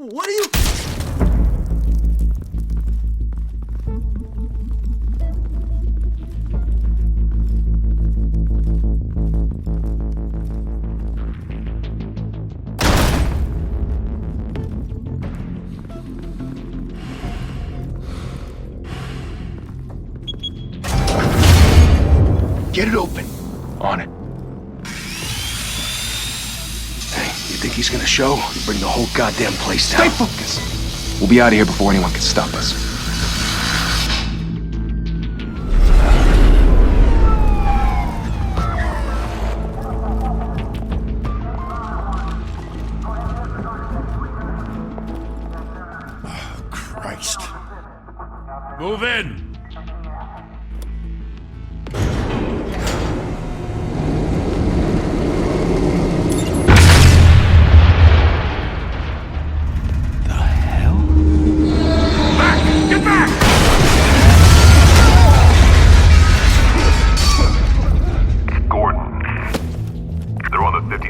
What are you... Get it open. On it. Hey, you think he's gonna show? Bring the whole goddamn place down. Stay focused! We'll be out of here before anyone can stop us. Oh, Christ. Move in!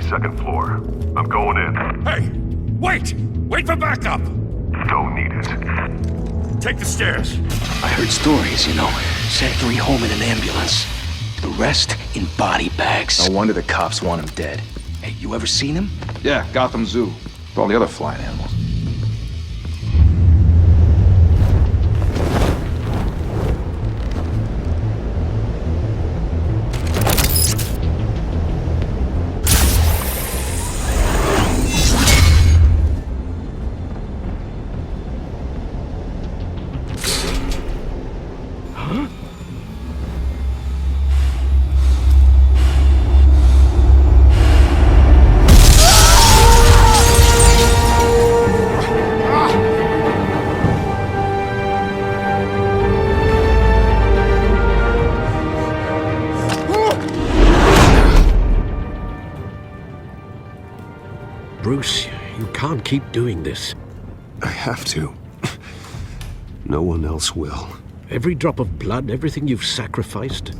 Second floor. I'm going in. Hey! Wait! Wait for backup! Don't need it. Take the stairs. I heard stories, you know. Sent 3 home in an ambulance. The rest in body bags. No wonder the cops want him dead. Hey, you ever seen him? Yeah, Gotham Zoo. With all the other flying animals. Bruce, you can't keep doing this. I have to. No one else will. Every drop of blood, everything you've sacrificed.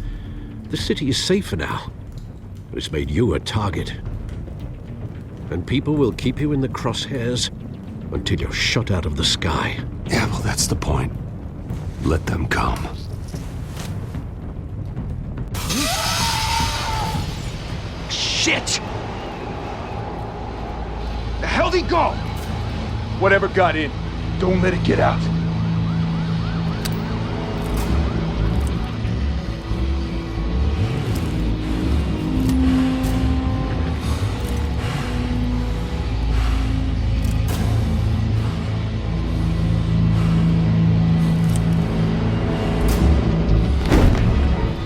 The city is safer now. But it's made you a target. And people will keep you in the crosshairs until you're shot out of the sky. Yeah, well, that's the point. Let them come. Shit! The hell'd he go? Whatever got in, don't let it get out.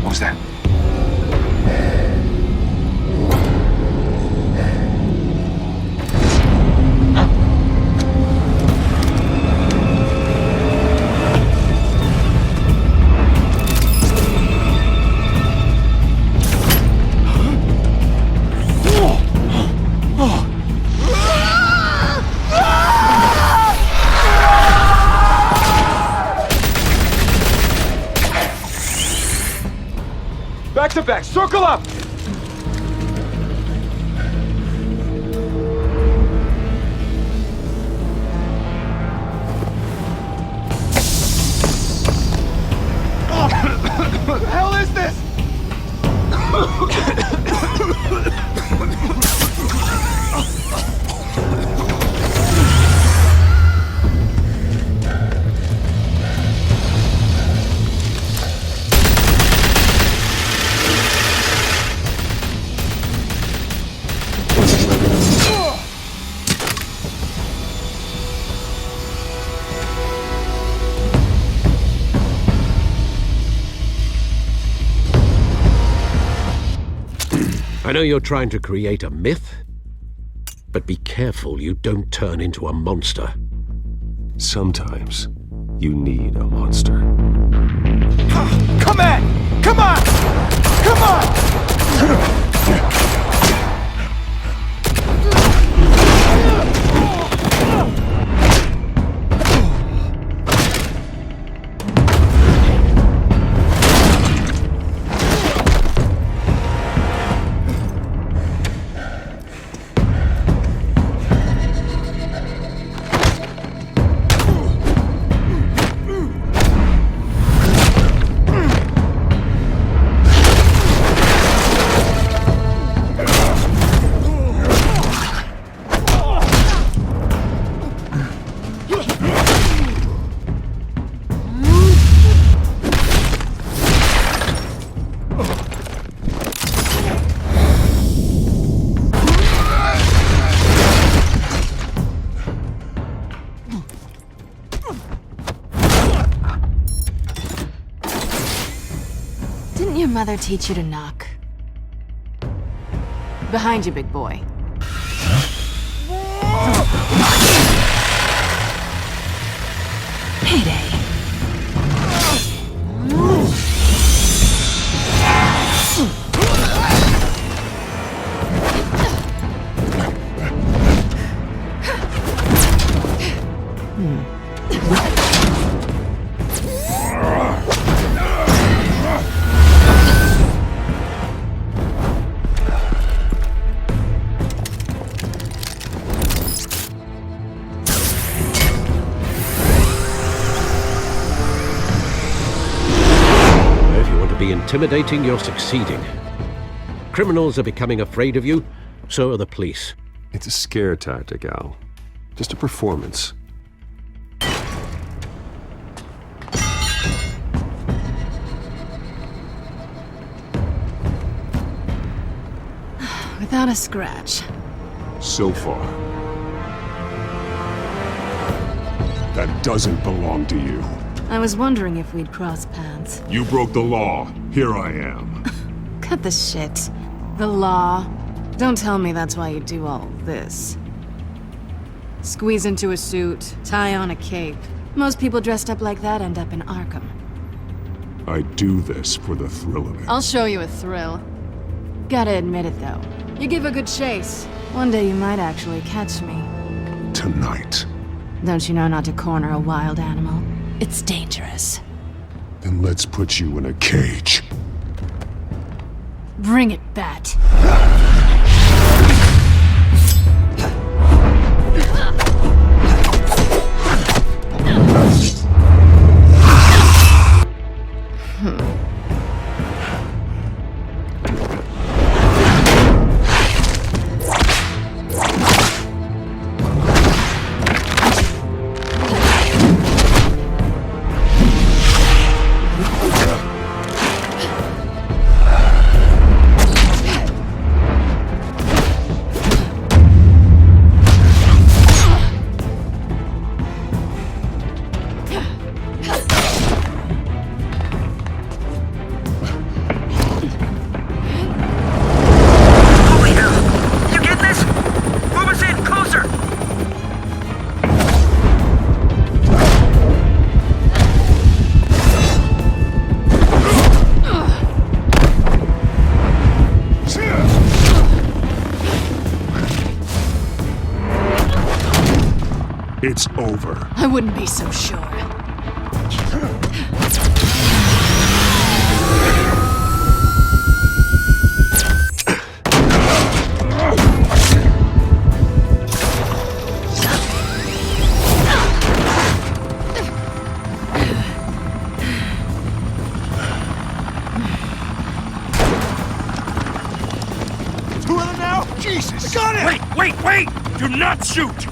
What was that? Back to back, circle up! What the hell is this? I know you're trying to create a myth, but be careful you don't turn into a monster. Sometimes you need a monster. Come on! Come on! Come on! Didn't your mother teach you to knock? Behind you, big boy. Payday. Intimidating, you're succeeding. Criminals are becoming afraid of you, so are the police. It's a scare tactic, Al. Just a performance. Without a scratch. So far. That doesn't belong to you. I was wondering if we'd cross paths. You broke the law. Here I am. Cut the shit. The law. Don't tell me that's why you do all this. Squeeze into a suit, tie on a cape. Most people dressed up like that end up in Arkham. I do this for the thrill of it. I'll show you a thrill. Gotta admit it, though. You give a good chase. One day you might actually catch me. Tonight. Don't you know not to corner a wild animal? It's dangerous. Then let's put you in a cage. Bring it, Bat. It's over. I wouldn't be so sure. Two of them now? Jesus! Got it! Wait! Do not shoot!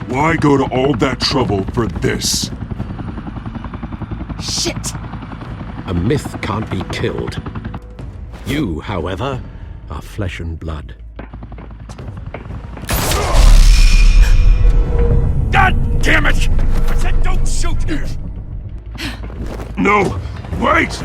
Why go to all that trouble for this? Shit! A myth can't be killed. You, however, are flesh and blood. God damn it! I said don't shoot! No! Wait!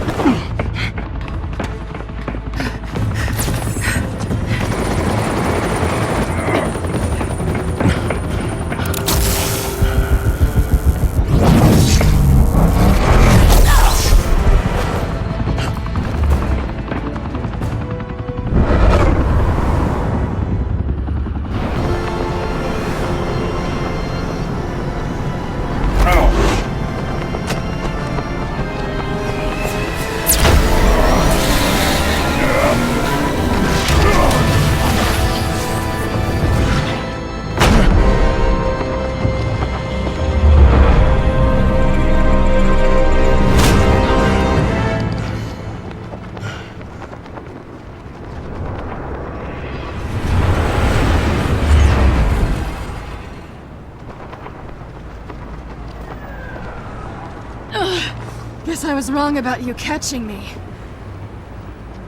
guess I was wrong about you catching me.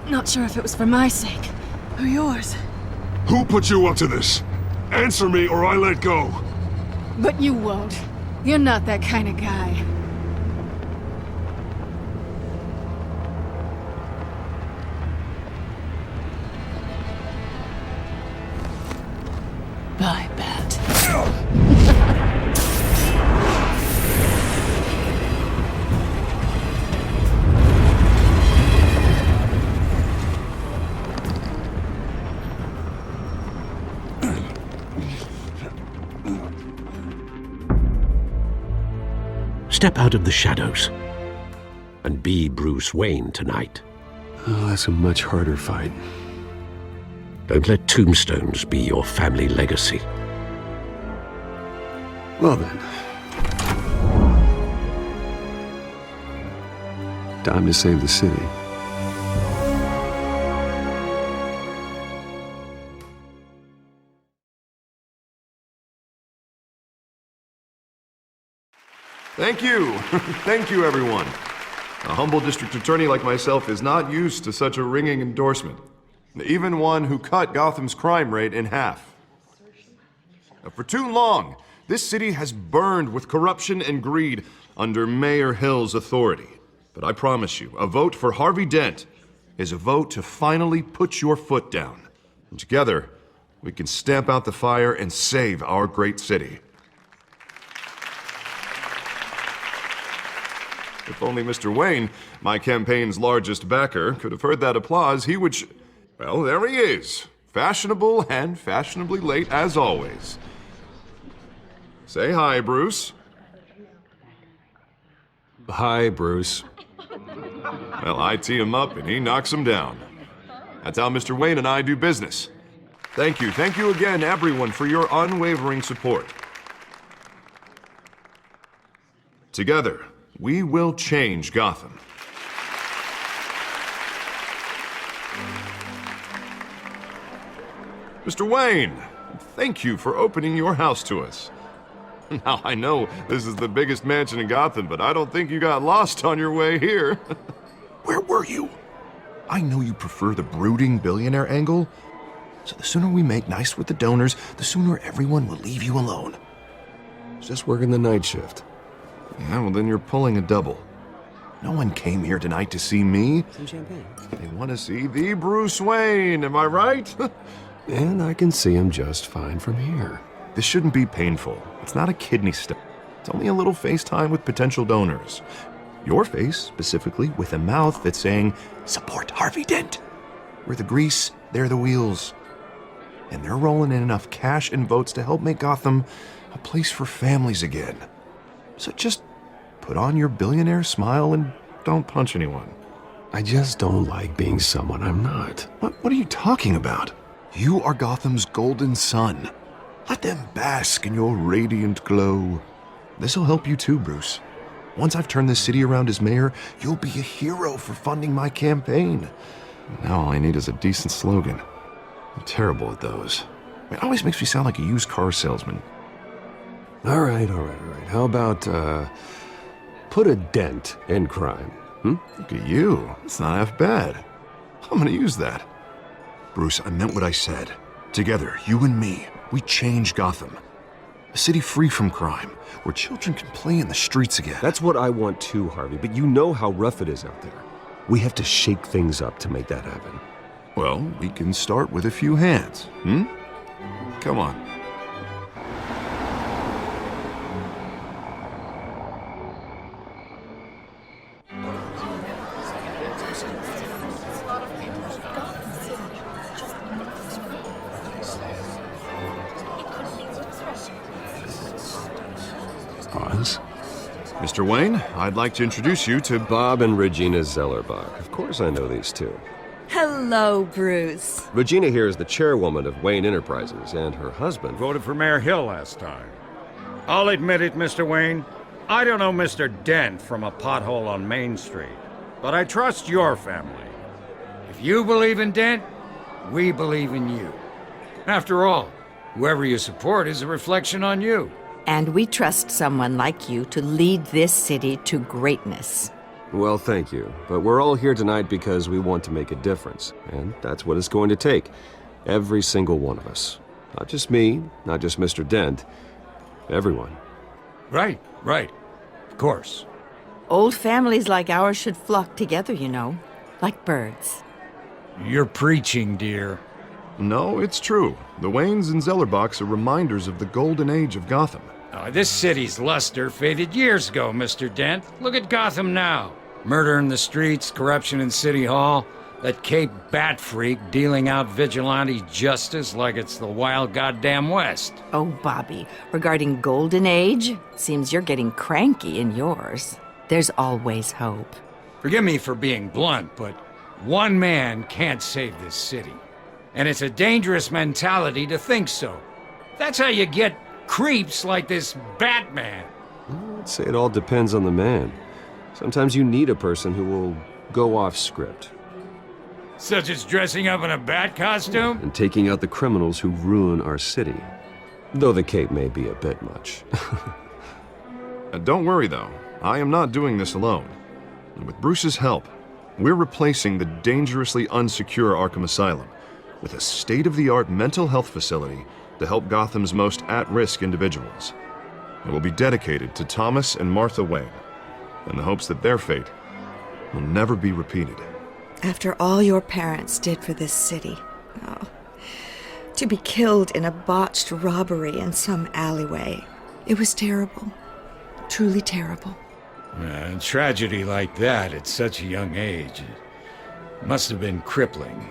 Not sure if it was for my sake, or yours. Who put you up to this? Answer me or I let go. But you won't. You're not that kind of guy. Bye, Bat. Step out of the shadows and be Bruce Wayne tonight. Oh, that's a much harder fight. Don't let tombstones be your family legacy. Well then. Time to save the city. Thank you. Thank you, everyone. A humble district attorney like myself is not used to such a ringing endorsement. Even one who cut Gotham's crime rate in half. For too long, this city has burned with corruption and greed under Mayor Hill's authority. But I promise you, a vote for Harvey Dent is a vote to finally put your foot down. And together, we can stamp out the fire and save our great city. If only Mr. Wayne, my campaign's largest backer, could have heard that applause, he would well, there he is. Fashionable and fashionably late as always. Say hi, Bruce. Hi, Bruce. Well, I tee him up and he knocks him down. That's how Mr. Wayne and I do business. Thank you again, everyone, for your unwavering support. Together, we will change Gotham. Mr. Wayne, thank you for opening your house to us. Now, I know this is the biggest mansion in Gotham, but I don't think you got lost on your way here. Where were you? I know you prefer the brooding billionaire angle, so the sooner we make nice with the donors, the sooner everyone will leave you alone. Just working the night shift. Yeah, well, then you're pulling a double. No one came here tonight to see me. Some champagne. They want to see the Bruce Wayne, am I right? And I can see him just fine from here. This shouldn't be painful. It's not a kidney stone. It's only a little FaceTime with potential donors. Your face, specifically, with a mouth that's saying, support Harvey Dent. We're the grease, they're the wheels. And they're rolling in enough cash and votes to help make Gotham a place for families again. So just put on your billionaire smile and don't punch anyone. I just don't like being someone I'm not. What are you talking about? You are Gotham's golden sun. Let them bask in your radiant glow. This'll help you too, Bruce. Once I've turned this city around as mayor, you'll be a hero for funding my campaign. Now all I need is a decent slogan. I'm terrible at those. It always makes me sound like a used car salesman. All right. How about, put a dent in crime, Look at you. It's not half bad. I'm gonna use that. Bruce, I meant what I said. Together, you and me, we change Gotham. A city free from crime, where children can play in the streets again. That's what I want too, Harvey, but you know how rough it is out there. We have to shake things up to make that happen. Well, we can start with a few hands, Come on. Pause. Mr. Wayne, I'd like to introduce you to Bob and Regina Zellerbach. Of course I know these two. Hello, Bruce. Regina here is the chairwoman of Wayne Enterprises, and her husband... Voted for Mayor Hill last time. I'll admit it, Mr. Wayne. I don't know Mr. Dent from a pothole on Main Street, but I trust your family. If you believe in Dent, we believe in you. After all, whoever you support is a reflection on you. And we trust someone like you to lead this city to greatness. Well, thank you. But we're all here tonight because we want to make a difference. And that's what it's going to take. Every single one of us. Not just me, not just Mr. Dent. Everyone. Right. Of course. Old families like ours should flock together, you know, like birds. You're preaching, dear. No, it's true. The Waynes and Zellerbachs are reminders of the golden age of Gotham. This city's luster faded years ago, Mr. Dent. Look at Gotham now. Murder in the streets, corruption in City Hall, that Cape Bat freak dealing out vigilante justice like it's the wild goddamn West. Oh, Bobby, regarding Golden Age, seems you're getting cranky in yours. There's always hope. Forgive me for being blunt, but one man can't save this city. And it's a dangerous mentality to think so. That's how you get creeps like this Batman. I'd say it all depends on the man. Sometimes you need a person who will go off script. Such as dressing up in a bat costume? And taking out the criminals who ruin our city. Though the cape may be a bit much. Don't worry, though. I am not doing this alone. And with Bruce's help, we're replacing the dangerously unsecure Arkham Asylum with a state-of-the-art mental health facility to help Gotham's most at-risk individuals. It will be dedicated to Thomas and Martha Wayne, in the hopes that their fate will never be repeated. After all your parents did for this city, to be killed in a botched robbery in some alleyway, it was terrible. Truly terrible. A tragedy like that at such a young age must have been crippling.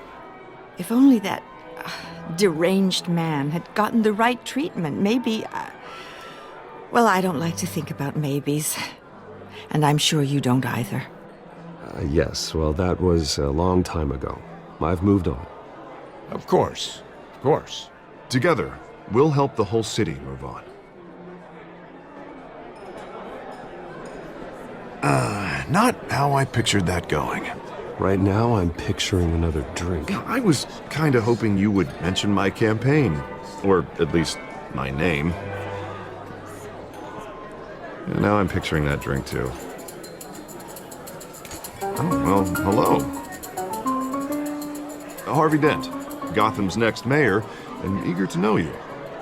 If only that deranged man had gotten the right treatment, maybe... well, I don't like to think about maybes. And I'm sure you don't either. Yes, well, that was a long time ago. I've moved on. Of course. Together, we'll help the whole city move on. Not how I pictured that going. Right now, I'm picturing another drink. I was kinda hoping you would mention my campaign. Or at least, my name. And now I'm picturing that drink, too. Oh, well, hello. Harvey Dent, Gotham's next mayor, and eager to know you.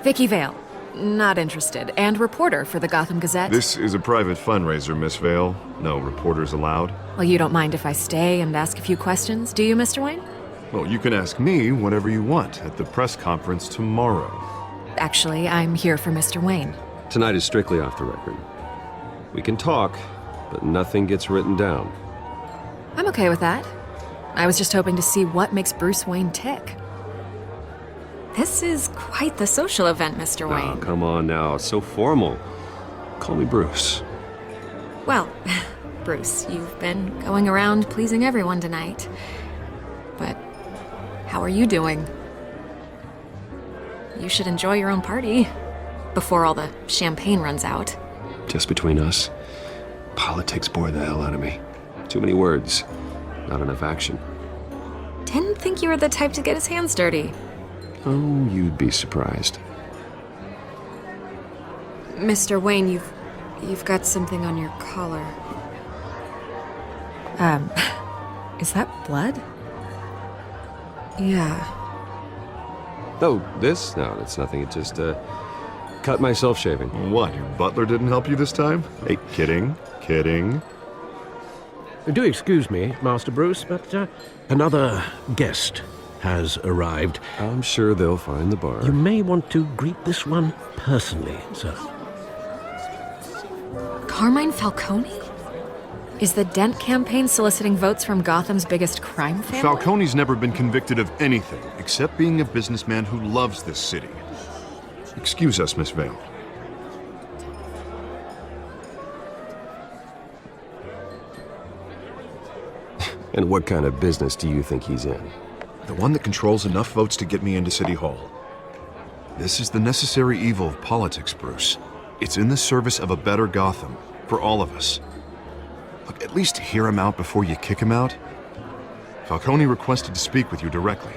Vicky Vale. Not interested. And reporter for the Gotham Gazette. This is a private fundraiser, Miss Vale. No reporters allowed. Well, you don't mind if I stay and ask a few questions, do you, Mr. Wayne? Well, you can ask me whatever you want at the press conference tomorrow. Actually, I'm here for Mr. Wayne. Tonight is strictly off the record. We can talk, but nothing gets written down. I'm okay with that. I was just hoping to see what makes Bruce Wayne tick. This is quite the social event, Mr. Wayne. Oh, come on now. It's so formal. Call me Bruce. Well, Bruce, you've been going around pleasing everyone tonight. But how are you doing? You should enjoy your own party before all the champagne runs out. Just between us, politics bore the hell out of me. Too many words, not enough action. Didn't think you were the type to get his hands dirty. Oh, you'd be surprised. Mr. Wayne, you've got something on your collar. Is that blood? Yeah. Oh, this? No, that's nothing. It just, cut myself shaving. What, your butler didn't help you this time? Hey, kidding. Do excuse me, Master Bruce, but another guest has arrived. I'm sure they'll find the bar. You may want to greet this one personally, sir. Carmine Falcone? Is the Dent campaign soliciting votes from Gotham's biggest crime family? Falcone's never been convicted of anything except being a businessman who loves this city. Excuse us, Miss Vale. And what kind of business do you think he's in? The one that controls enough votes to get me into City Hall. This is the necessary evil of politics, Bruce. It's in the service of a better Gotham, for all of us. Look, at least hear him out before you kick him out. Falcone requested to speak with you directly.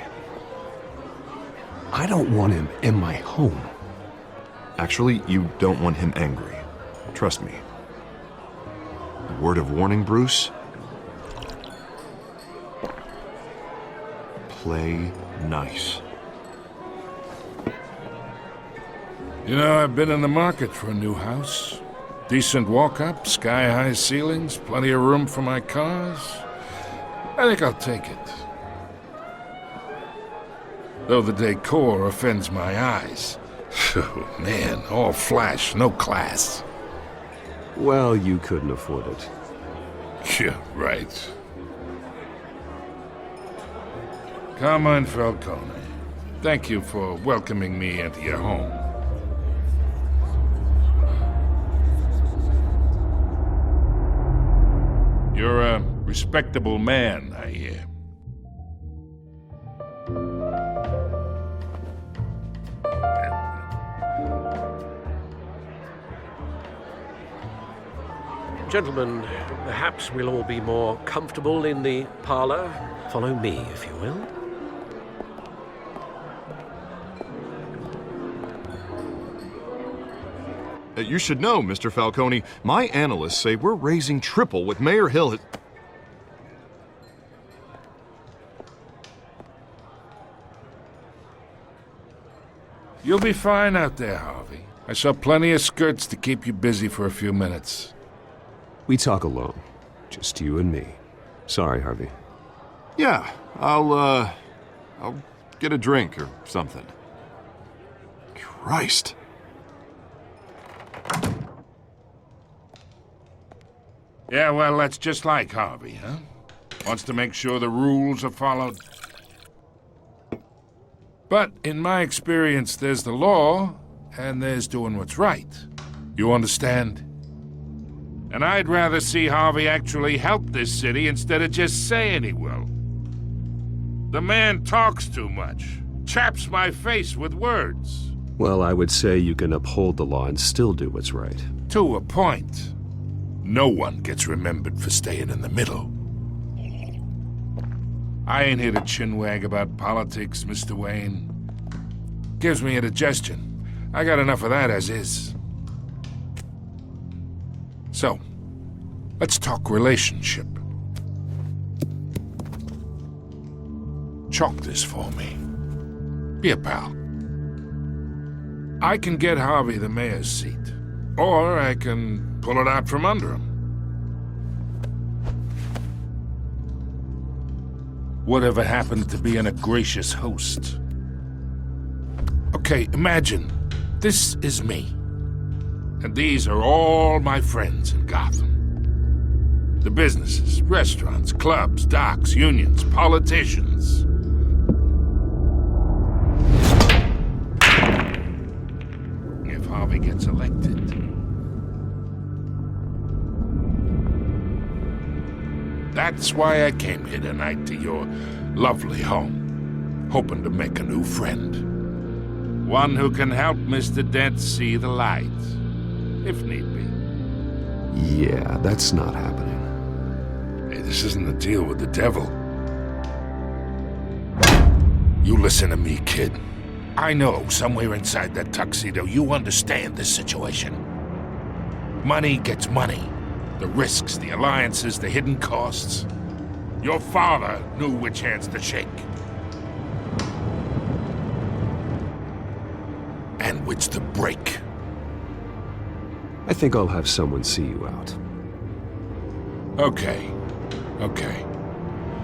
I don't want him in my home. Actually, you don't want him angry. Trust me. A word of warning, Bruce. play nice. You know, I've been in the market for a new house. Decent walk-up, sky-high ceilings, plenty of room for my cars. I think I'll take it. Though the decor offends my eyes. Oh, man, all flash, no class. Well, you couldn't afford it. Yeah, right. Carmine Falcone, thank you for welcoming me into your home. You're a respectable man, I hear. Gentlemen, perhaps we'll all be more comfortable in the parlor. Follow me, if you will. You should know, Mr. Falcone, my analysts say we're raising triple what Mayor Hill has... You'll be fine out there, Harvey. I saw plenty of skirts to keep you busy for a few minutes. We talk alone. Just you and me. Sorry, Harvey. Yeah, I'll get a drink or something. Christ. Yeah, well, that's just like Harvey, huh? Wants to make sure the rules are followed. But in my experience, there's the law, and there's doing what's right. You understand? And I'd rather see Harvey actually help this city instead of just saying he will. The man talks too much, chaps my face with words. Well, I would say you can uphold the law and still do what's right. To a point. No one gets remembered for staying in the middle. I ain't here to chinwag about politics, Mr. Wayne. Gives me indigestion. I got enough of that as is. So, let's talk relationship. Chalk this for me. Be a pal. I can get Harvey the mayor's seat, or I can pull it out from under him. Whatever happened to being a gracious host? Okay, imagine this is me, and these are all my friends in Gotham. The businesses, restaurants, clubs, docks, unions, politicians. If Harvey gets elected, that's why I came here tonight to your lovely home, hoping to make a new friend. One who can help Mr. Dent see the light, if need be. Yeah, that's not happening. Hey, this isn't a deal with the devil. You listen to me, kid. I know somewhere inside that tuxedo you understand this situation. Money gets money. The risks, the alliances, the hidden costs. Your father knew which hands to shake. And which to break. I think I'll have someone see you out. Okay.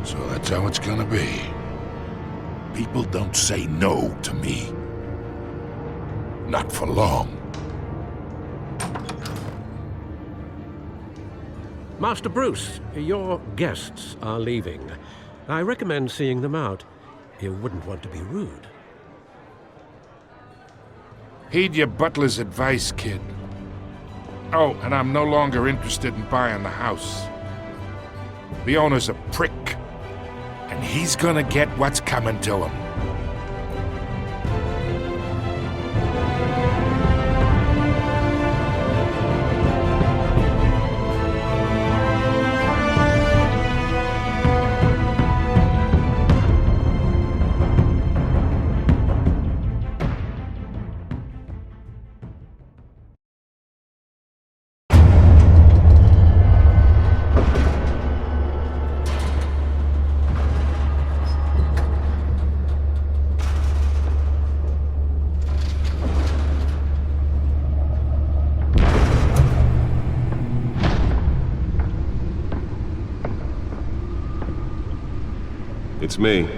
So that's how it's gonna be. People don't say no to me. Not for long. Master Bruce, your guests are leaving. I recommend seeing them out. You wouldn't want to be rude. Heed your butler's advice, kid. Oh, and I'm no longer interested in buying the house. The owner's a prick, and he's gonna get what's coming to him. It's me.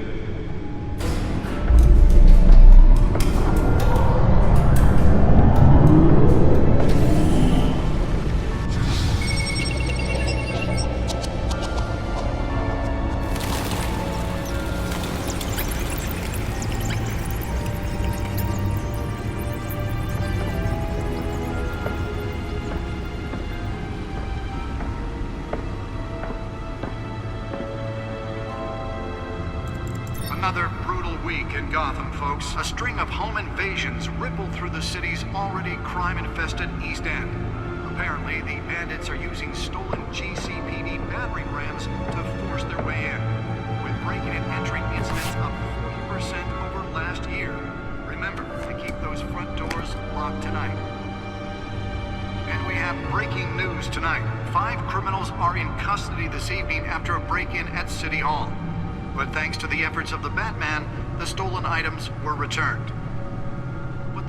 Another brutal week in Gotham, folks. A string of home invasions rippled through the city's already crime-infested East End. Apparently, the bandits are using stolen GCPD battering rams to force their way in, with breaking and entering incidents up 40% over last year. Remember to keep those front doors locked tonight. And we have breaking news tonight. 5 criminals are in custody this evening after a break-in at City Hall. But thanks to the efforts of the Batman, the stolen items were returned.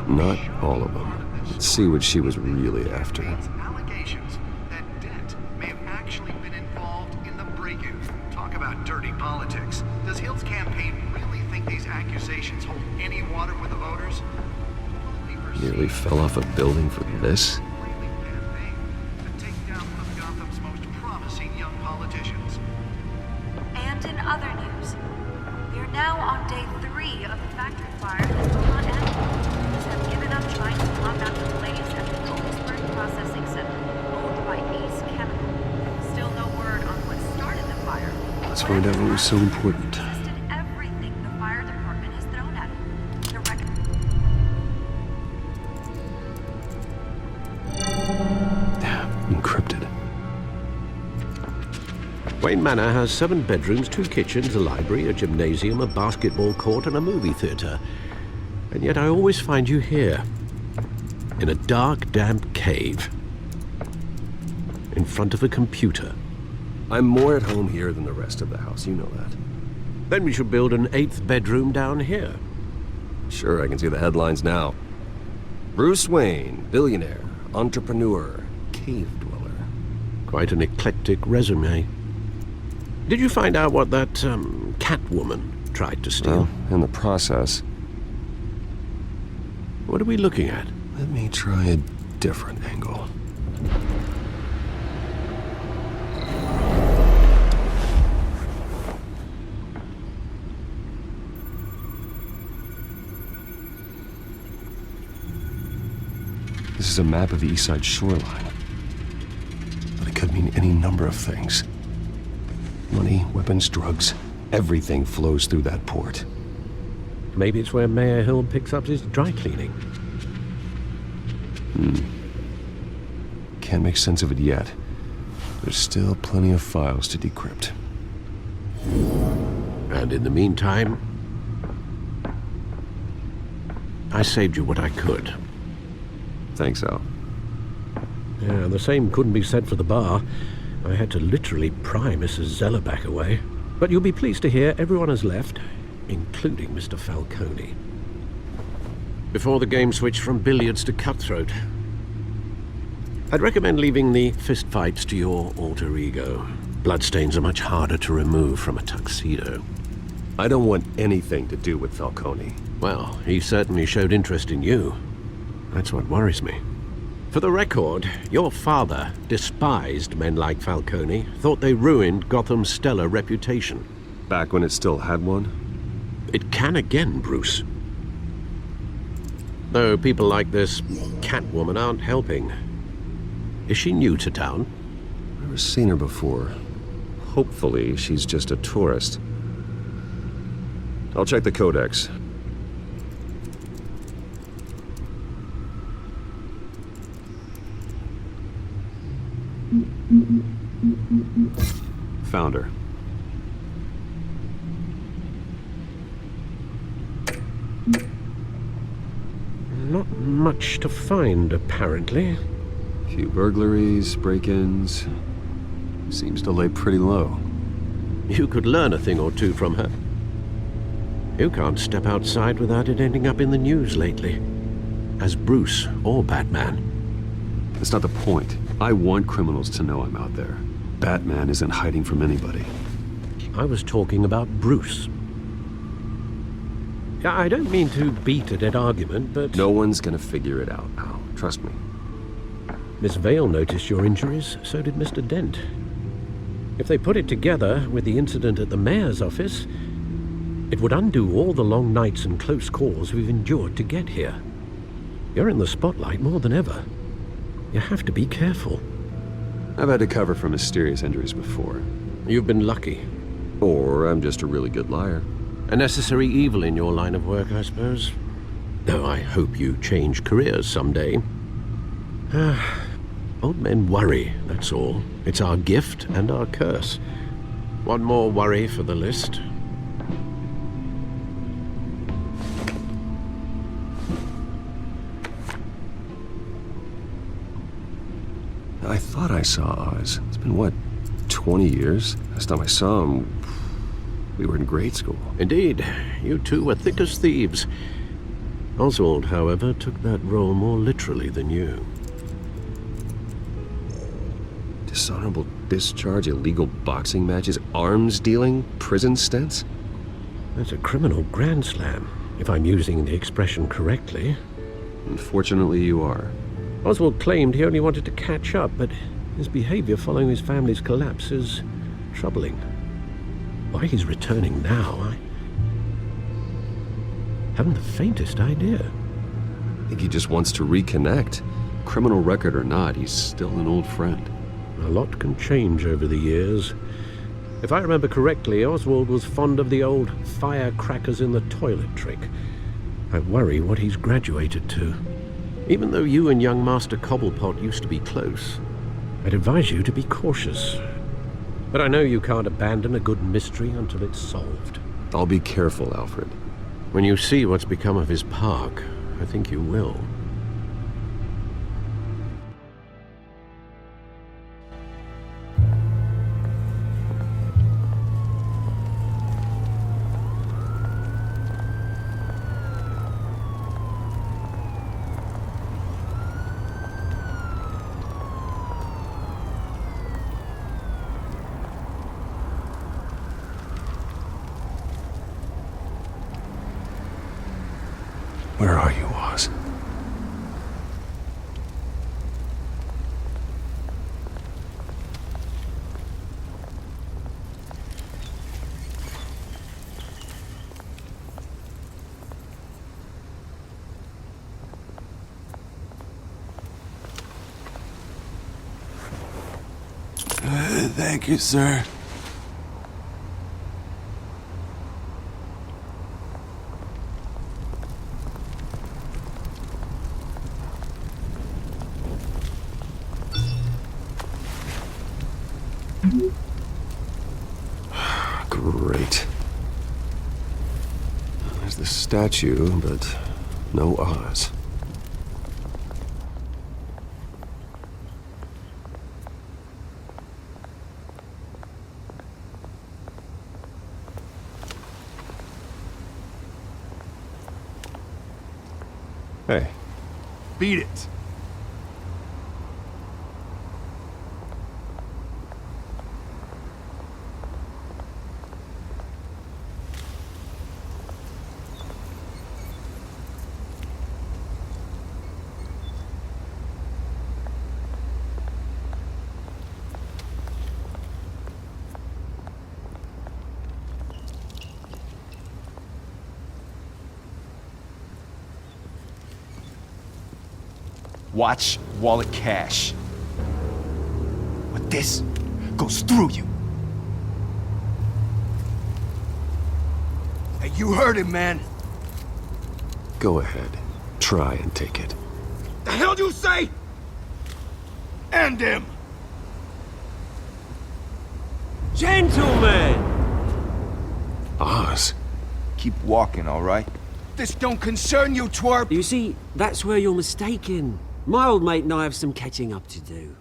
Not all of them. Let's see what she was really after. Allegations that Dent may have actually been involved in the break-in. Talk about dirty politics. Does Hill's campaign really think these accusations hold any water with the voters? Nearly fell off a building for this? And in other news, we are now on day 3 of the factory fire at Beaumont Avenue. Police have given up trying to combat the blaze at the Otisburg Processing Center, owned by Ace Chemical. Still no word on what started the fire. Let's find out what was so important. Tested everything the fire department has thrown at it. The Encrypted. Wayne Manor has 7 bedrooms, 2 kitchens, a library, a gymnasium, a basketball court, and a movie theater. And yet I always find you here, in a dark, damp cave, in front of a computer. I'm more at home here than the rest of the house, you know that. Then we should build an 8th bedroom down here. Sure, I can see the headlines now. Bruce Wayne, billionaire, entrepreneur, cave dweller. Quite an eclectic resume. Did you find out what that, Catwoman tried to steal? Well, in the process. What are we looking at? Let me try a different angle. This is a map of the East Side shoreline. But it could mean any number of things. Money, weapons, drugs, everything flows through that port. Maybe it's where Mayor Hill picks up his dry cleaning. Can't make sense of it yet. There's still plenty of files to decrypt. And in the meantime, I saved you what I could. Thanks, Al. Yeah, the same couldn't be said for the bar. I had to literally pry Mrs. Zeller back away. But you'll be pleased to hear everyone has left, including Mr. Falcone. Before the game switched from billiards to cutthroat. I'd recommend leaving the fistfights to your alter ego. Bloodstains are much harder to remove from a tuxedo. I don't want anything to do with Falcone. Well, he certainly showed interest in you. That's what worries me. For the record, your father despised men like Falcone, thought they ruined Gotham's stellar reputation. Back when it still had one? It can again, Bruce. Though people like this Catwoman aren't helping. Is she new to town? Never seen her before. Hopefully, she's just a tourist. I'll check the codex. Found her. Not much to find, apparently. Few burglaries, break-ins. Seems to lay pretty low. You could learn a thing or two from her. You can't step outside without it ending up in the news lately. As Bruce or Batman. That's not the point. I want criminals to know I'm out there. Batman isn't hiding from anybody. I was talking about Bruce. I don't mean to beat a dead argument, but... No one's gonna figure it out, Al. Trust me. Miss Vale noticed your injuries, so did Mr. Dent. If they put it together with the incident at the mayor's office, it would undo all the long nights and close calls we've endured to get here. You're in the spotlight more than ever. You have to be careful. I've had to cover for mysterious injuries before. You've been lucky. Or I'm just a really good liar. A necessary evil in your line of work, I suppose. Though I hope you change careers someday. Old men worry, that's all. It's our gift and our curse. One more worry for the list. I thought I saw Oz. It's been, what, 20 years? Last time I saw him, we were in grade school. Indeed. You two were thick as thieves. Oswald, however, took that role more literally than you. Dishonorable discharge, illegal boxing matches, arms dealing, prison stints? That's a criminal grand slam, if I'm using the expression correctly. Unfortunately, you are. Oswald claimed he only wanted to catch up, but his behavior following his family's collapse is troubling. Why he's returning now, I haven't the faintest idea. I think he just wants to reconnect. Criminal record or not, he's still an old friend. A lot can change over the years. If I remember correctly, Oswald was fond of the old firecrackers in the toilet trick. I worry what he's graduated to. Even though you and young Master Cobblepot used to be close, I'd advise you to be cautious. But I know you can't abandon a good mystery until it's solved. I'll be careful, Alfred. When you see what's become of his park, I think you will. Where are you, Oz? Thank you, sir. Great. There's the statue, but no Oz. Hey. Beat it. Watch wallet cash. But this goes through you. Hey, you heard him, man. Go ahead. Try and take it. The hell do you say? End him! Gentlemen! Oz. Keep walking, all right? This don't concern you, twerp! You see, that's where you're mistaken. My old mate and I have some catching up to do.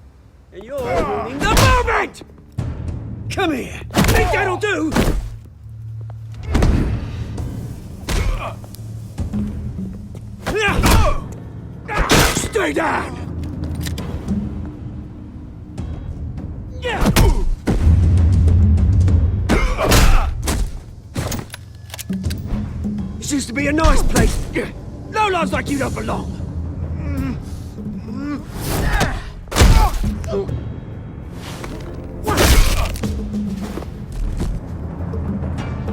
And you're ruining the moment! Come here! Think that'll do? Stay down! This used to be a nice place. No lives like you don't belong.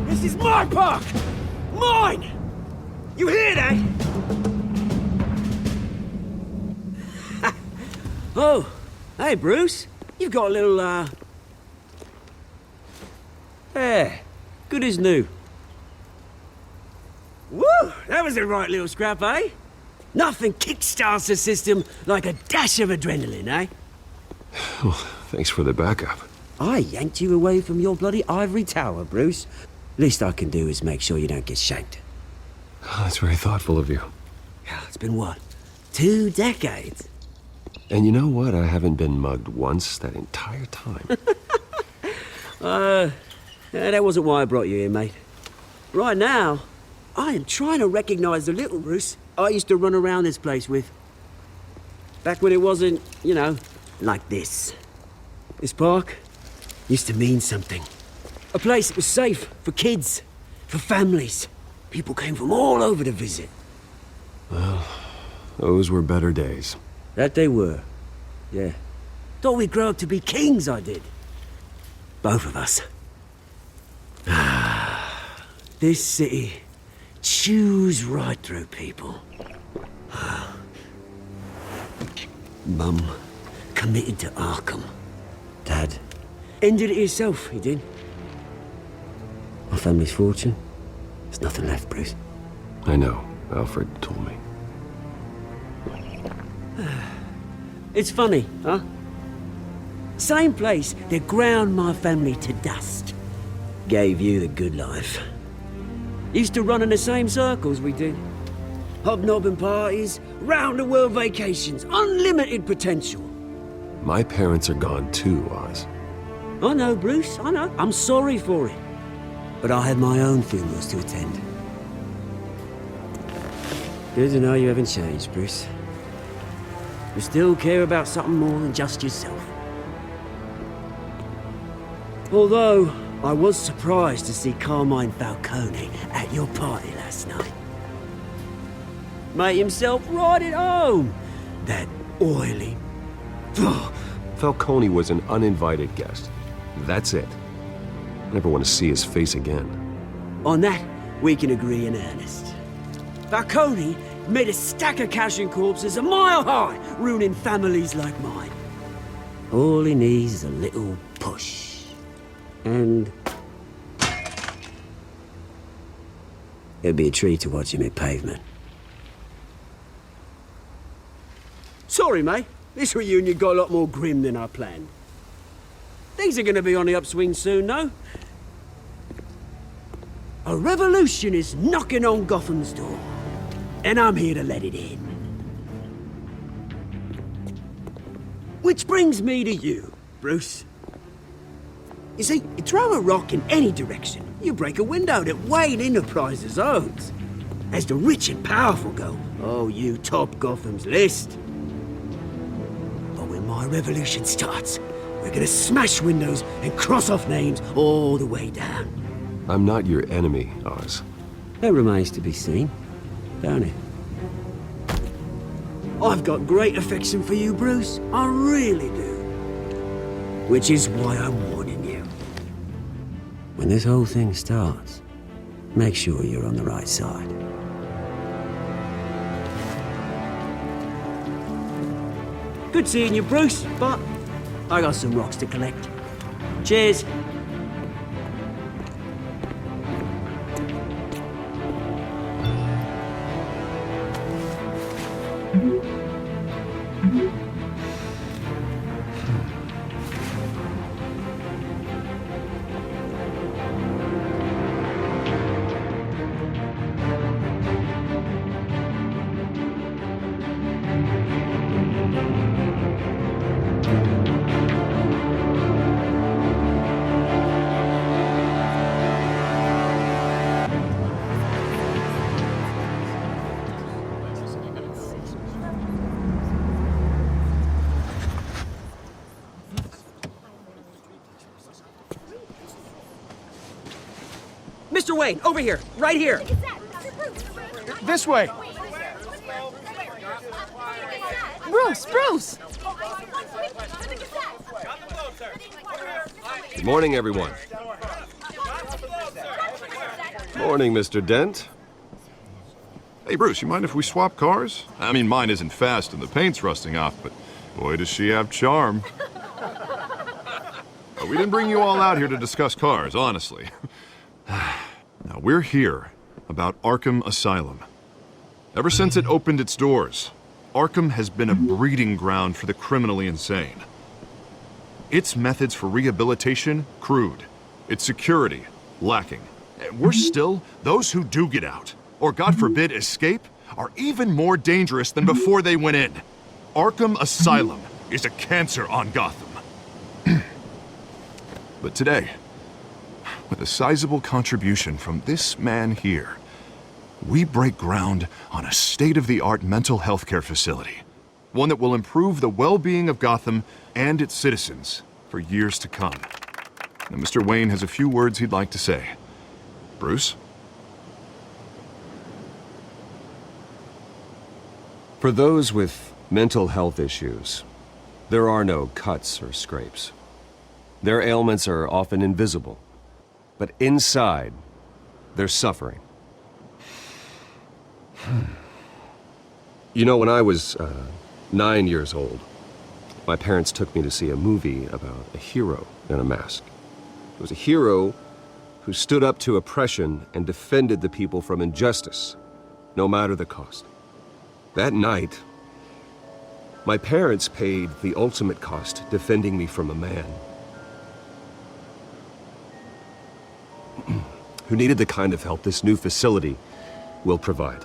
This is my park! Mine! You hear that? Oh, hey, Bruce. You've got a little, Yeah, good as new. Woo! That was a right little scrap, eh? Nothing kickstarts the system like a dash of adrenaline, eh? Well, thanks for the backup. I yanked you away from your bloody ivory tower, Bruce. Least I can do is make sure you don't get shanked. Oh, that's very thoughtful of you. Yeah, it's been what? 2 decades? And you know what? I haven't been mugged once that entire time. That wasn't why I brought you here, mate. Right now, I am trying to recognize the little Bruce I used to run around this place with. Back when it wasn't, you know, like this. This park used to mean something. A place that was safe for kids, for families. People came from all over to visit. Well, those were better days. That they were, yeah. Thought we'd grow up to be kings, I did. Both of us. This city chews right through people. Mum committed to Arkham. Dad ended it himself, he did. My family's fortune, there's nothing left, Bruce. I know. Alfred told me. It's funny, huh? Same place that ground my family to dust. Gave you the good life. Used to run in the same circles we did. Hobnobbing parties, round-the-world vacations, unlimited potential. My parents are gone too, Oz. I know, Bruce, I know. I'm sorry for it. But I had my own funerals to attend. Good to know you haven't changed, Bruce. You still care about something more than just yourself. Although, I was surprised to see Carmine Falcone at your party last night. Made himself right at home. That oily... Falcone was an uninvited guest. That's it. I never want to see his face again. On that, we can agree in earnest. Falcone made a stack of cash and corpses a mile high, ruining families like mine. All he needs is a little push. And... it'd be a treat to watch him hit pavement. Sorry, mate. This reunion got a lot more grim than I planned. Things are gonna be on the upswing soon, though. A revolution is knocking on Gotham's door. And I'm here to let it in. Which brings me to you, Bruce. You see, you throw a rock in any direction, you break a window that Wayne Enterprises owns. As the rich and powerful go, oh, you top Gotham's list. But when my revolution starts, we're gonna smash windows and cross off names all the way down. I'm not your enemy, Oz. That remains to be seen, don't it? I've got great affection for you, Bruce. I really do. Which is why I'm warning you. When this whole thing starts, make sure you're on the right side. Good seeing you, Bruce, but I got some rocks to collect. Cheers. Mr. Wayne, over here, right here. This way. Bruce! Good morning, everyone. Morning, Mr. Dent. Hey, Bruce, you mind if we swap cars? I mean, mine isn't fast and the paint's rusting off, but boy, does she have charm. We didn't bring you all out here to discuss cars, honestly. Now, we're here about Arkham Asylum. Ever since it opened its doors, Arkham has been a breeding ground for the criminally insane. Its methods for rehabilitation, crude. Its security, lacking. And worse still, those who do get out, or God forbid escape, are even more dangerous than before they went in. Arkham Asylum is a cancer on Gotham. But today, with a sizable contribution from this man here, we break ground on a state-of-the-art mental health care facility. One that will improve the well-being of Gotham and its citizens for years to come. Now, Mr. Wayne has a few words he'd like to say. Bruce? For those with mental health issues, there are no cuts or scrapes. Their ailments are often invisible, but inside, they're suffering. You know, when I was 9 years old, my parents took me to see a movie about a hero in a mask. It was a hero who stood up to oppression and defended the people from injustice, no matter the cost. That night, my parents paid the ultimate cost defending me from a man who needed the kind of help this new facility will provide.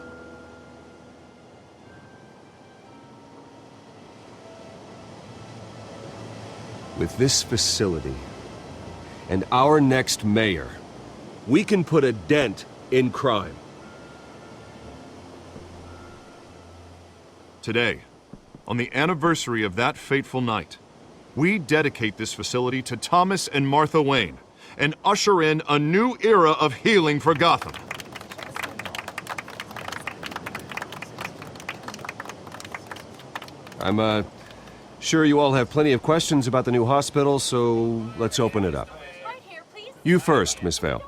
With this facility and our next mayor, we can put a dent in crime. Today, on the anniversary of that fateful night, we dedicate this facility to Thomas and Martha Wayne and usher in a new era of healing for Gotham. I'm sure you all have plenty of questions about the new hospital, so let's open it up. You first, Miss Vale.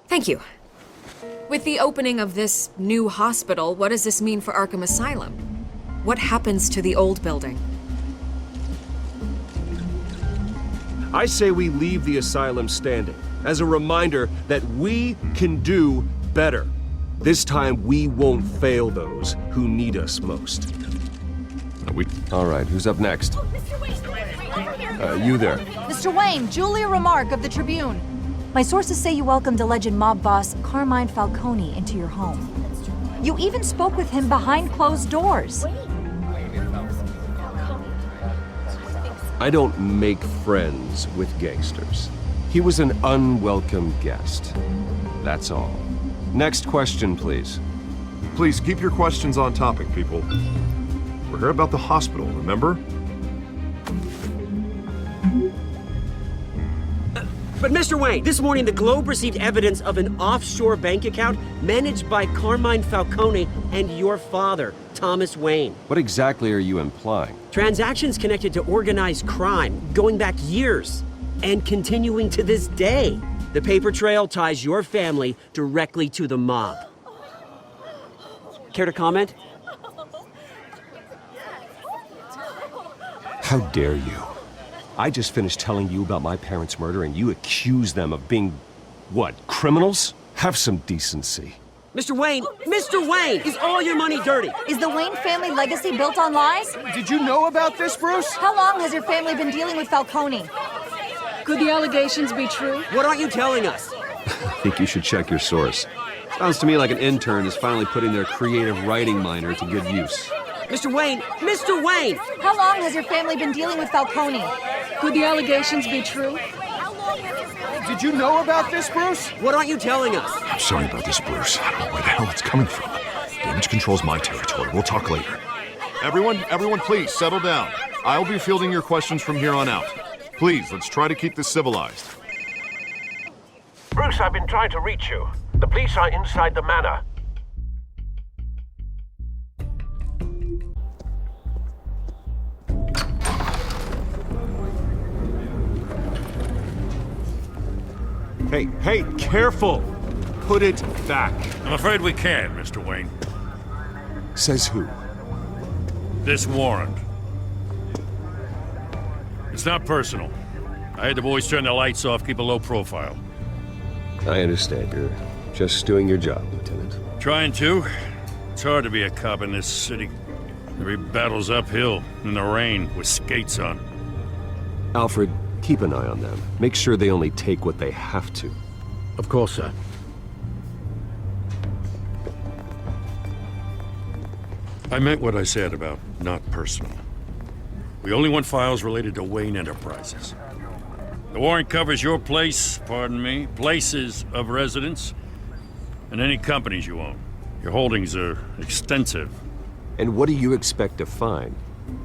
Thank you. With the opening of this new hospital, what does this mean for Arkham Asylum? What happens to the old building? I say we leave the asylum standing as a reminder that we can do better. This time we won't fail those who need us most. All right, who's up next? You there. Mr. Wayne, Julia Remark of the Tribune. My sources say you welcomed alleged mob boss Carmine Falcone into your home. You even spoke with him behind closed doors. I don't make friends with gangsters. He was an unwelcome guest. That's all. Next question, please. Please keep your questions on topic, people. We're here about the hospital, remember? But Mr. Wayne, this morning the Globe received evidence of an offshore bank account managed by Carmine Falcone and your father, Thomas Wayne. What exactly are you implying? Transactions connected to organized crime, going back years, and continuing to this day. The paper trail ties your family directly to the mob. Care to comment? How dare you? I just finished telling you about my parents' murder and you accuse them of being, what, criminals? Have some decency. Mr. Wayne, is all your money dirty? Is the Wayne family legacy built on lies? Did you know about this, Bruce? How long has your family been dealing with Falcone? Could the allegations be true? What aren't you telling us? I think you should check your source. Sounds to me like an intern is finally putting their creative writing minor to good use. Mr. Wayne! How long has your family been dealing with Falcone? Could the allegations be true? Did you know about this, Bruce? What aren't you telling us? I'm sorry about this, Bruce. I don't know where the hell it's coming from. Damage control's my territory. We'll talk later. Everyone, please, settle down. I'll be fielding your questions from here on out. Please, let's try to keep this civilized. Bruce, I've been trying to reach you. The police are inside the manor. Hey, careful! Put it back. I'm afraid we can't, Mr. Wayne. Says who? This warrant. It's not personal. I had the boys turn the lights off, keep a low profile. I understand. You're just doing your job, Lieutenant. Trying to. It's hard to be a cop in this city. Every battle's uphill, in the rain, with skates on. Alfred, keep an eye on them. Make sure they only take what they have to. Of course, sir. I meant what I said about not personal. We only want files related to Wayne Enterprises. The warrant covers your place, pardon me, places of residence, and any companies you own. Your holdings are extensive. And what do you expect to find?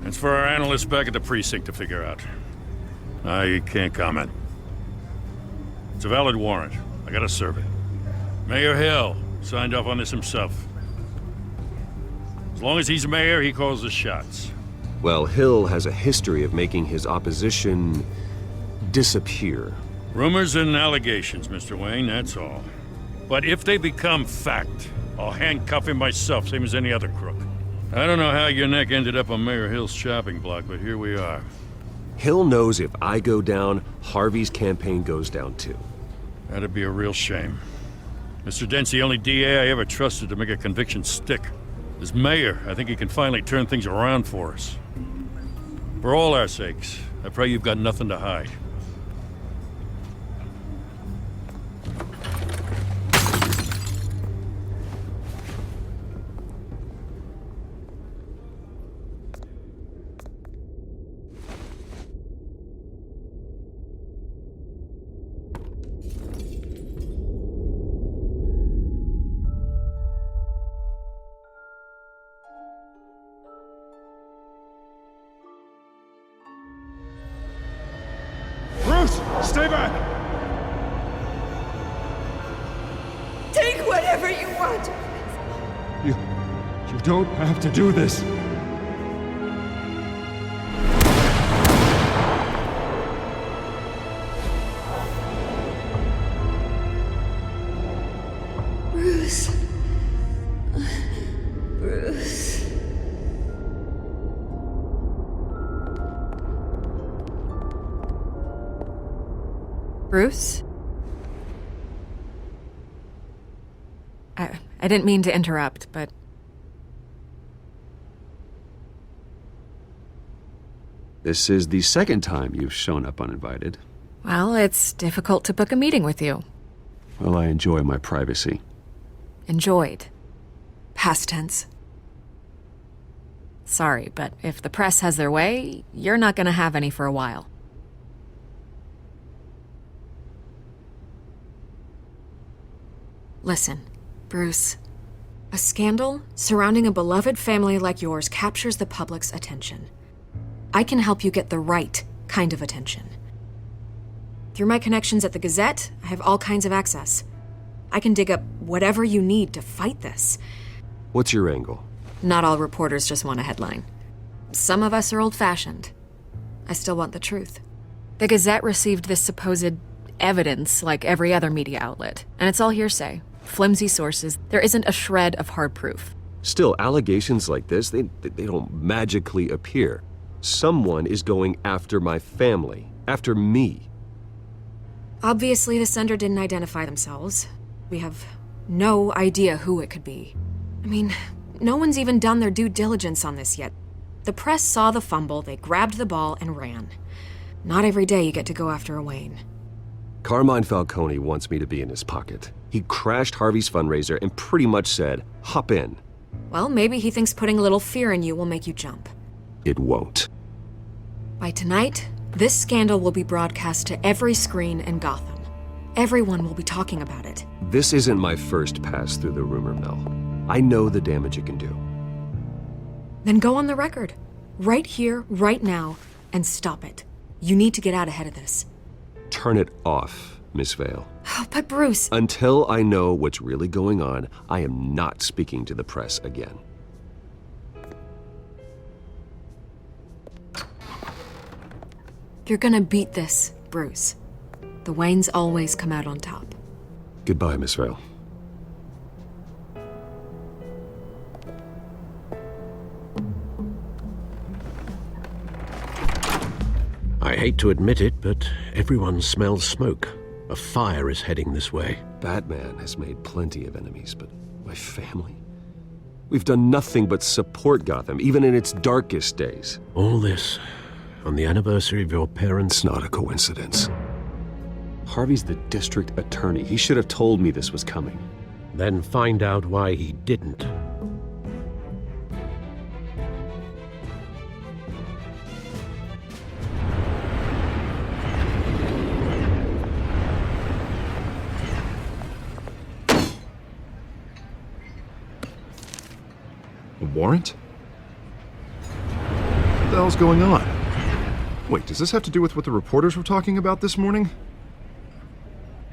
It's for our analysts back at the precinct to figure out. I can't comment. It's a valid warrant. I gotta serve it. Mayor Hill signed off on this himself. As long as he's mayor, he calls the shots. Well, Hill has a history of making his opposition disappear. Rumors and allegations, Mr. Wayne, that's all. But if they become fact, I'll handcuff him myself, same as any other crook. I don't know how your neck ended up on Mayor Hill's chopping block, but here we are. Hill knows if I go down, Harvey's campaign goes down too. That'd be a real shame. Mr. Dent's the only DA I ever trusted to make a conviction stick. As mayor, I think he can finally turn things around for us. For all our sakes, I pray you've got nothing to hide. Stay back! Take whatever you want! You don't have to do this. Bruce. Bruce. Bruce? I didn't mean to interrupt, but... This is the second time you've shown up uninvited. Well, it's difficult to book a meeting with you. Well, I enjoy my privacy. Enjoyed. Past tense. Sorry, but if the press has their way, you're not gonna have any for a while. Listen, Bruce. A scandal surrounding a beloved family like yours captures the public's attention. I can help you get the right kind of attention. Through my connections at the Gazette, I have all kinds of access. I can dig up whatever you need to fight this. What's your angle? Not all reporters just want a headline. Some of us are old-fashioned. I still want the truth. The Gazette received this supposed evidence like every other media outlet, and it's all hearsay. Flimsy sources. There isn't a shred of hard proof. Still, allegations like this, they don't magically appear. Someone is going after my family, after me. Obviously, the sender didn't identify themselves. We have no idea who it could be. I mean, no one's even done their due diligence on this yet. The press saw the fumble, they grabbed the ball and ran. Not every day you get to go after a Wayne. Carmine Falcone wants me to be in his pocket. He crashed Harvey's fundraiser and pretty much said, hop in. Well, maybe he thinks putting a little fear in you will make you jump. It won't. By tonight, this scandal will be broadcast to every screen in Gotham. Everyone will be talking about it. This isn't my first pass through the rumor mill. I know the damage it can do. Then go on the record. Right here, right now, and stop it. You need to get out ahead of this. Turn it off. Miss Vale. Oh, but Bruce... Until I know what's really going on, I am not speaking to the press again. You're gonna beat this, Bruce. The Waynes always come out on top. Goodbye, Miss Vale. I hate to admit it, but everyone smells smoke. A fire is heading this way. Batman has made plenty of enemies, but my family? We've done nothing but support Gotham, even in its darkest days. All this on the anniversary of your parents'... It's not a coincidence. Harvey's the district attorney. He should have told me this was coming. Then find out why he didn't. A warrant? What the hell's going on? Wait, does this have to do with what the reporters were talking about this morning?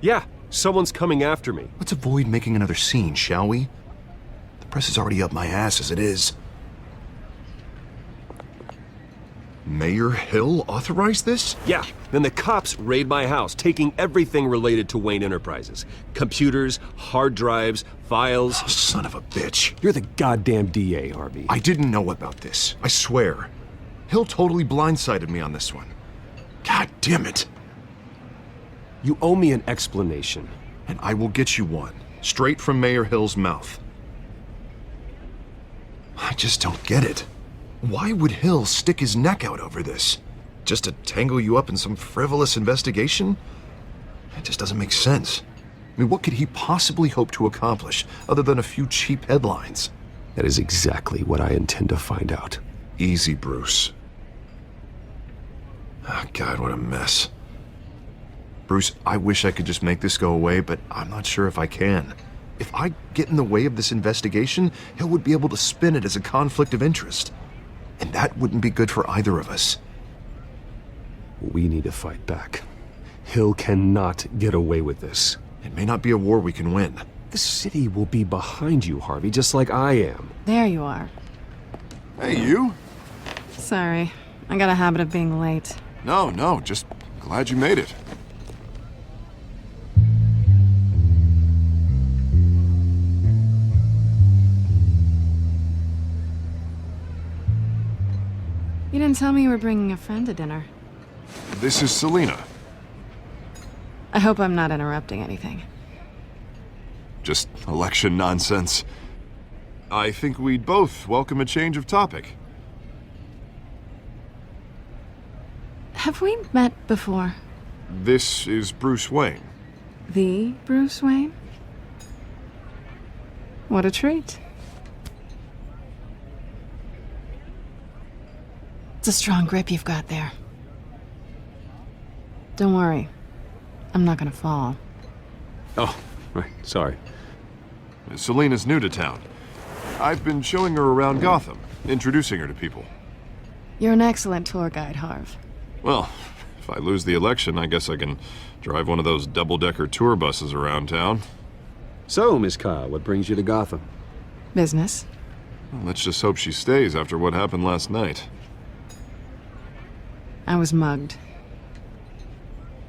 Yeah, someone's coming after me. Let's avoid making another scene, shall we? The press is already up my ass as it is. Mayor Hill authorized this? Yeah, then the cops raid my house, taking everything related to Wayne Enterprises. Computers, hard drives, files. Oh, son of a bitch. You're the goddamn DA, Harvey. I didn't know about this, I swear. Hill totally blindsided me on this one. God damn it. You owe me an explanation. And I will get you one, straight from Mayor Hill's mouth. I just don't get it. Why would Hill stick his neck out over this? Just to tangle you up in some frivolous investigation? It just doesn't make sense. I mean, what could he possibly hope to accomplish other than a few cheap headlines? That is exactly what I intend to find out. Easy, Bruce. Oh, God, what a mess. Bruce, I wish I could just make this go away, but I'm not sure if I can. If I get in the way of this investigation, Hill would be able to spin it as a conflict of interest. And that wouldn't be good for either of us. We need to fight back. Hill cannot get away with this. It may not be a war we can win. The city will be behind you, Harvey, just like I am. There you are. Hey, you? Sorry. I got a habit of being late. No, just glad you made it. You didn't tell me you were bringing a friend to dinner. This is Selina. I hope I'm not interrupting anything. Just election nonsense. I think we'd both welcome a change of topic. Have we met before? This is Bruce Wayne. The Bruce Wayne? What a treat. It's a strong grip you've got there. Don't worry. I'm not gonna fall. Oh, right. Sorry. Selina's new to town. I've been showing her around Gotham, introducing her to people. You're an excellent tour guide, Harv. Well, if I lose the election, I guess I can drive one of those double-decker tour buses around town. So, Miss Kyle, what brings you to Gotham? Business. Well, let's just hope she stays after what happened last night. I was mugged.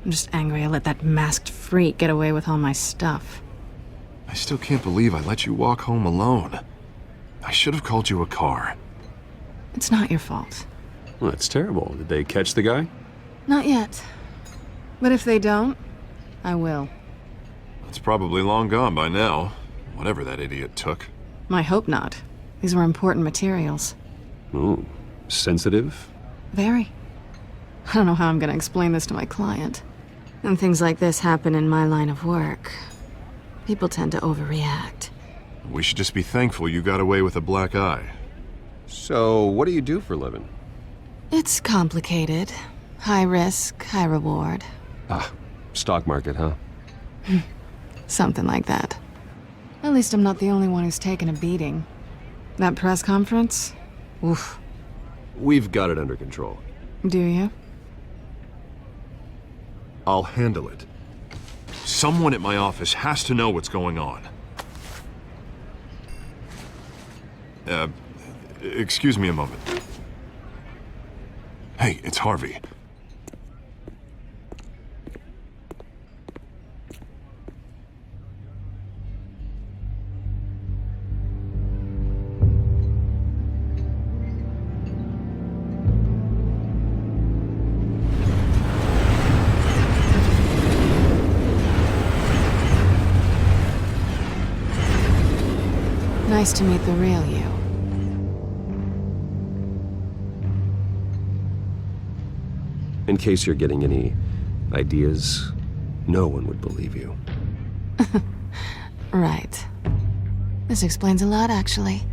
I'm just angry I let that masked freak get away with all my stuff. I still can't believe I let you walk home alone. I should have called you a car. It's not your fault. Well, that's terrible. Did they catch the guy? Not yet. But if they don't, I will. It's probably long gone by now, whatever that idiot took. I hope not. These were important materials. Ooh, sensitive? Very. I don't know how I'm gonna explain this to my client. And things like this happen in my line of work. People tend to overreact. We should just be thankful you got away with a black eye. So, what do you do for a living? It's complicated. High risk, high reward. Ah, stock market, huh? Something like that. At least I'm not the only one who's taken a beating. That press conference? Oof. We've got it under control. Do you? I'll handle it. Someone at my office has to know what's going on. Excuse me a moment. Hey, it's Harvey. Nice to meet the real you. In case you're getting any ideas, no one would believe you. Right. This explains a lot, actually.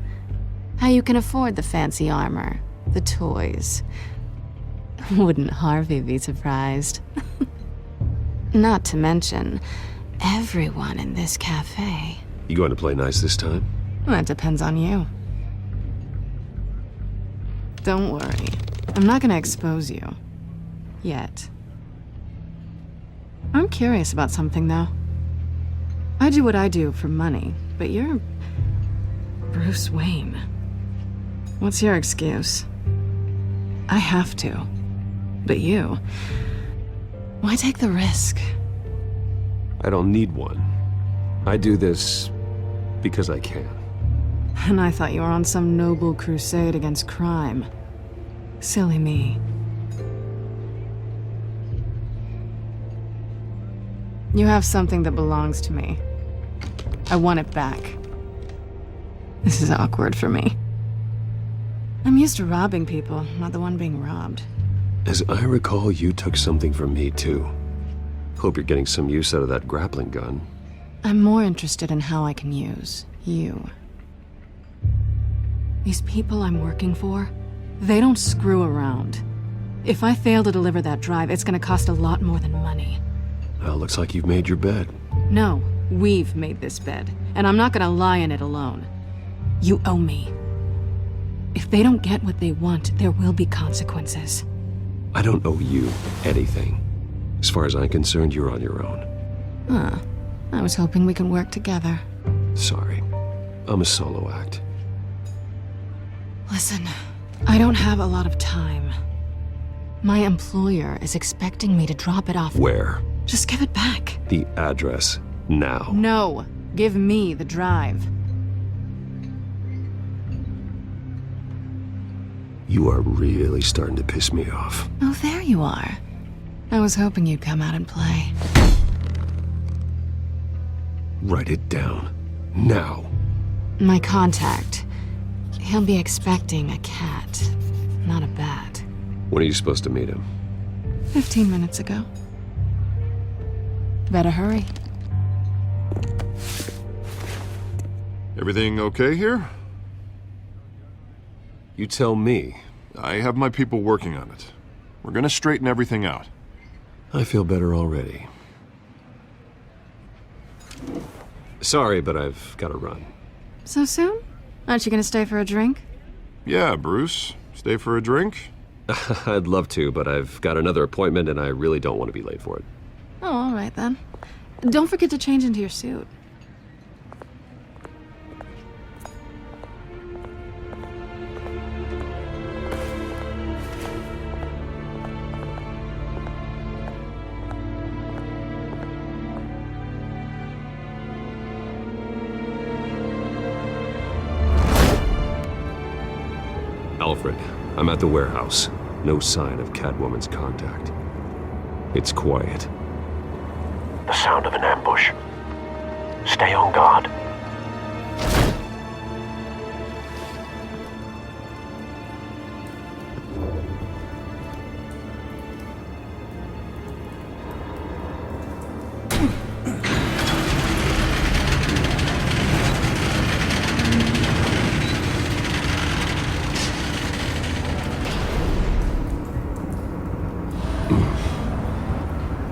How you can afford the fancy armor, the toys. Wouldn't Harvey be surprised? Not to mention, everyone in this cafe. You going to play nice this time? That depends on you. Don't worry. I'm not gonna expose you. Yet. I'm curious about something, though. I do what I do for money, but you're Bruce Wayne. What's your excuse? I have to. But you... why take the risk? I don't need one. I do this because I can. And I thought you were on some noble crusade against crime. Silly me. You have something that belongs to me. I want it back. This is awkward for me. I'm used to robbing people, not the one being robbed. As I recall, you took something from me, too. Hope you're getting some use out of that grappling gun. I'm more interested in how I can use you. These people I'm working for, they don't screw around. If I fail to deliver that drive, it's gonna cost a lot more than money. Well, looks like you've made your bed. No, we've made this bed, and I'm not gonna lie in it alone. You owe me. If they don't get what they want, there will be consequences. I don't owe you anything. As far as I'm concerned, you're on your own. Huh. I was hoping we could work together. Sorry. I'm a solo act. Listen, I don't have a lot of time. My employer is expecting me to drop it off. Where? Just give it back. The address, now. No, give me the drive. You are really starting to piss me off. Oh, there you are. I was hoping you'd come out and play. Write it down. Now. My contact. He'll be expecting a cat, not a bat. When are you supposed to meet him? 15 minutes ago. Better hurry. Everything okay here? You tell me. I have my people working on it. We're gonna straighten everything out. I feel better already. Sorry, but I've got to run. So soon? Aren't you gonna stay for a drink? Yeah, Bruce. Stay for a drink? I'd love to, but I've got another appointment and I really don't want to be late for it. Oh, all right then. Don't forget to change into your suit. Alfred, I'm at the warehouse. No sign of Catwoman's contact. It's quiet. The sound of an ambush. Stay on guard.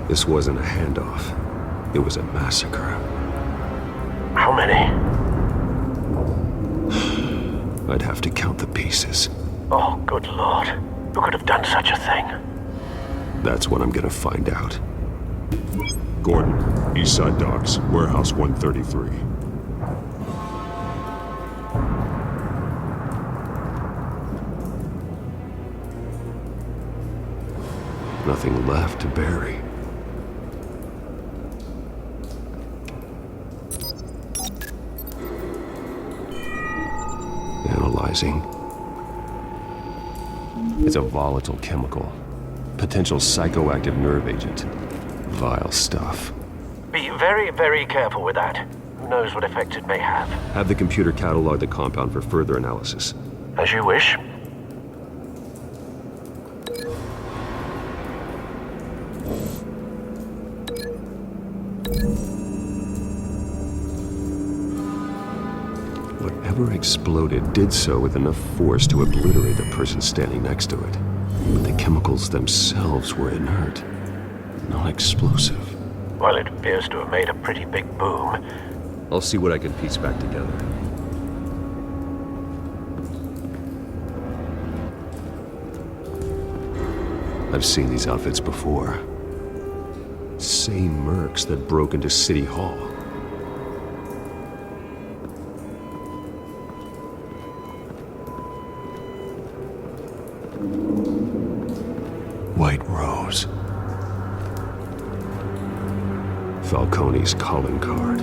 This wasn't a handoff. It was a massacre. How many? I'd have to count the pieces. Oh, good Lord. Who could have done such a thing? That's what I'm gonna find out. Gordon, Eastside Docks, Warehouse 133. Nothing left to bury. Analyzing. It's a volatile chemical. Potential psychoactive nerve agent. Vile stuff. Be very, very careful with that. Who knows what effect it may have. Have the computer catalog the compound for further analysis. As you wish. Whatever exploded did so with enough force to obliterate the person standing next to it. But the chemicals themselves were inert, not explosive. Well, it appears to have made a pretty big boom. I'll see what I can piece back together. I've seen these outfits before. Same mercs that broke into City Hall. White Rose. Falcone's calling card.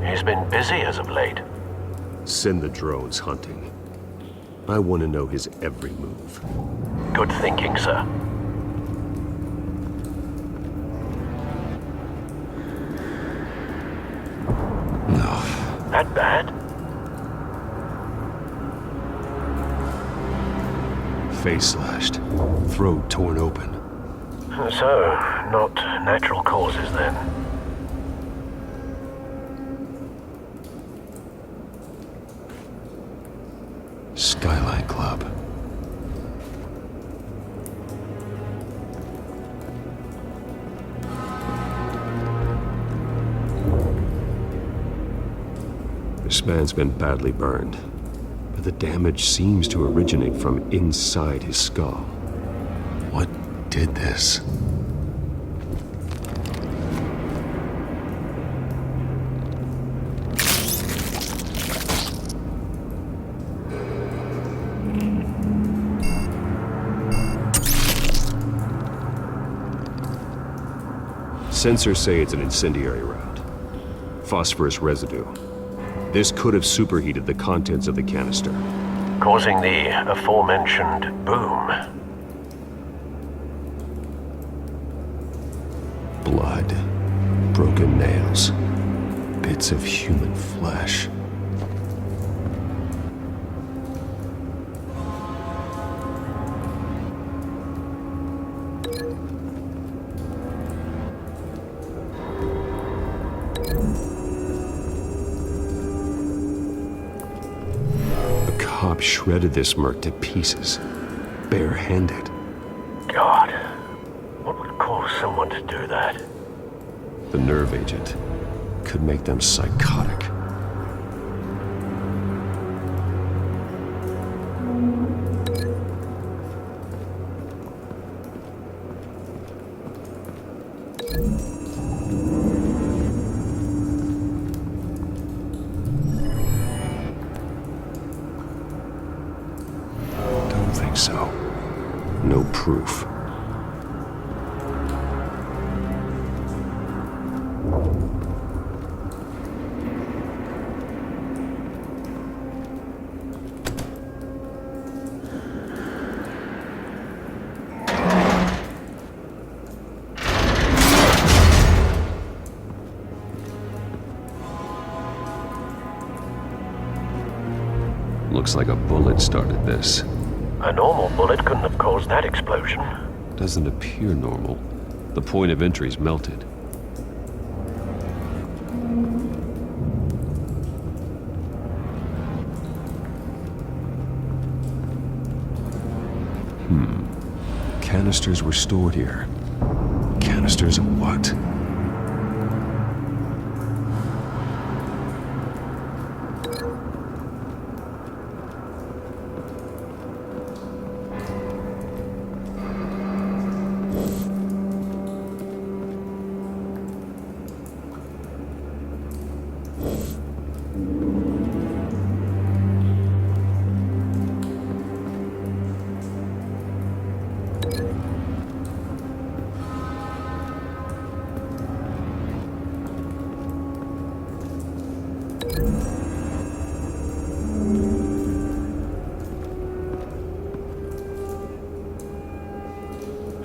He's been busy as of late. Send the drones hunting. I want to know his every move. Good thinking, sir. No. That bad? Face slashed. Throat torn open. So, not natural causes then. Skyline Club. This man's been badly burned, but the damage seems to originate from inside his skull. What did this? Sensors say it's an incendiary round. Phosphorus residue. This could have superheated the contents of the canister, causing the aforementioned boom. Blood, broken nails, bits of human flesh. Cop shredded this merc to pieces, barehanded. God, what would cause someone to do that? The nerve agent could make them psychotic. So, no proof. Looks like a bullet started this. A normal bullet couldn't have caused that explosion. Doesn't appear normal. The point of entry's melted. Canisters were stored here. Canisters of what?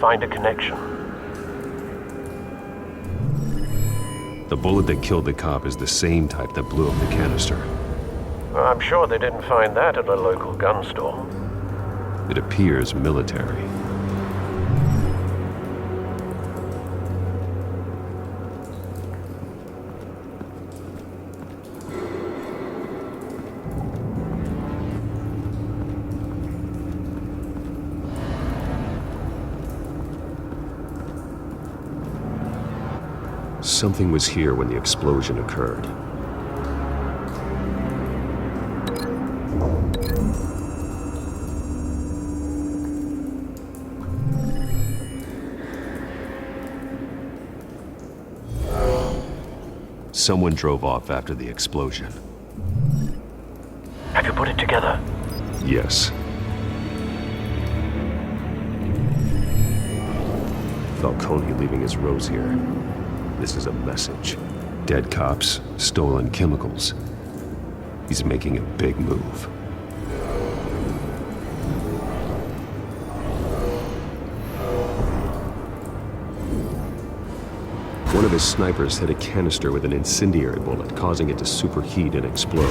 Find a connection. The bullet that killed the cop is the same type that blew up the canister. I'm sure they didn't find that at a local gun store. It appears military. Something was here when the explosion occurred. Someone drove off after the explosion. Have you put it together? Yes. Falcone leaving his rose here. This is a message. Dead cops, stolen chemicals. He's making a big move. One of his snipers hit a canister with an incendiary bullet, causing it to superheat and explode.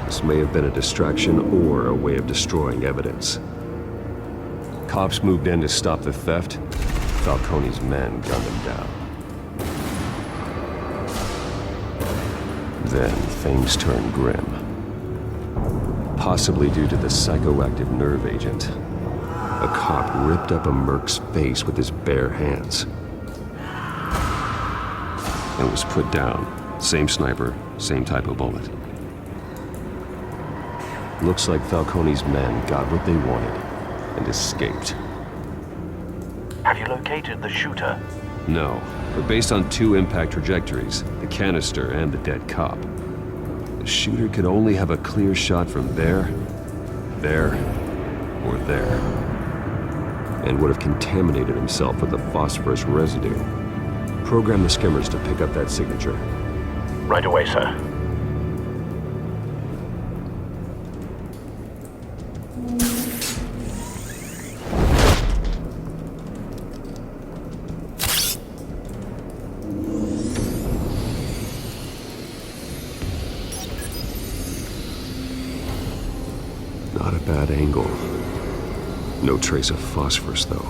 This may have been a distraction or a way of destroying evidence. Cops moved in to stop the theft. Falcone's men gunned him down. Then things turned grim. Possibly due to the psychoactive nerve agent. A cop ripped up a merc's face with his bare hands. And was put down. Same sniper, same type of bullet. Looks like Falcone's men got what they wanted and escaped. Have you located the shooter? No, but based on two impact trajectories, the canister and the dead cop, the shooter could only have a clear shot from there, or there, and would have contaminated himself with the phosphorus residue. Program the skimmers to pick up that signature. Right away, sir. Not a bad angle. No trace of phosphorus, though.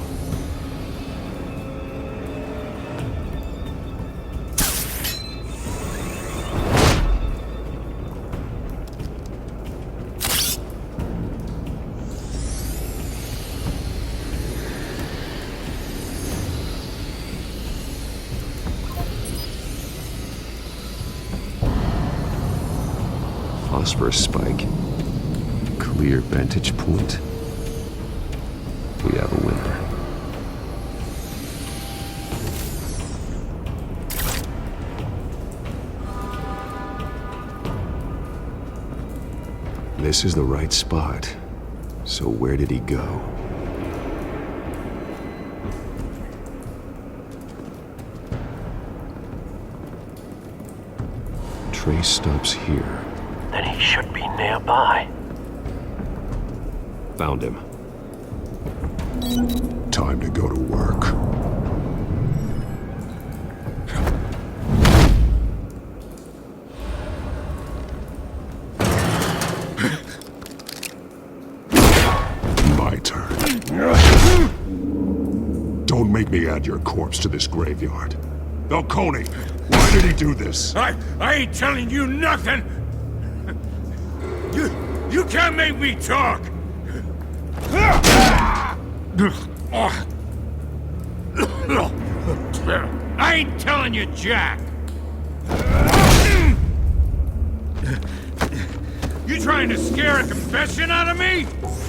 Phosphorus spike. Clear vantage point. We have a winner. This is the right spot. So where did he go? Trace stops here. Then he should be nearby. Found him. Time to go to work. My turn. Don't make me add your corpse to this graveyard. Falcone, why did he do this? I ain't telling you nothing! You can't make me talk! I ain't telling you, Jack! You trying to scare a confession out of me?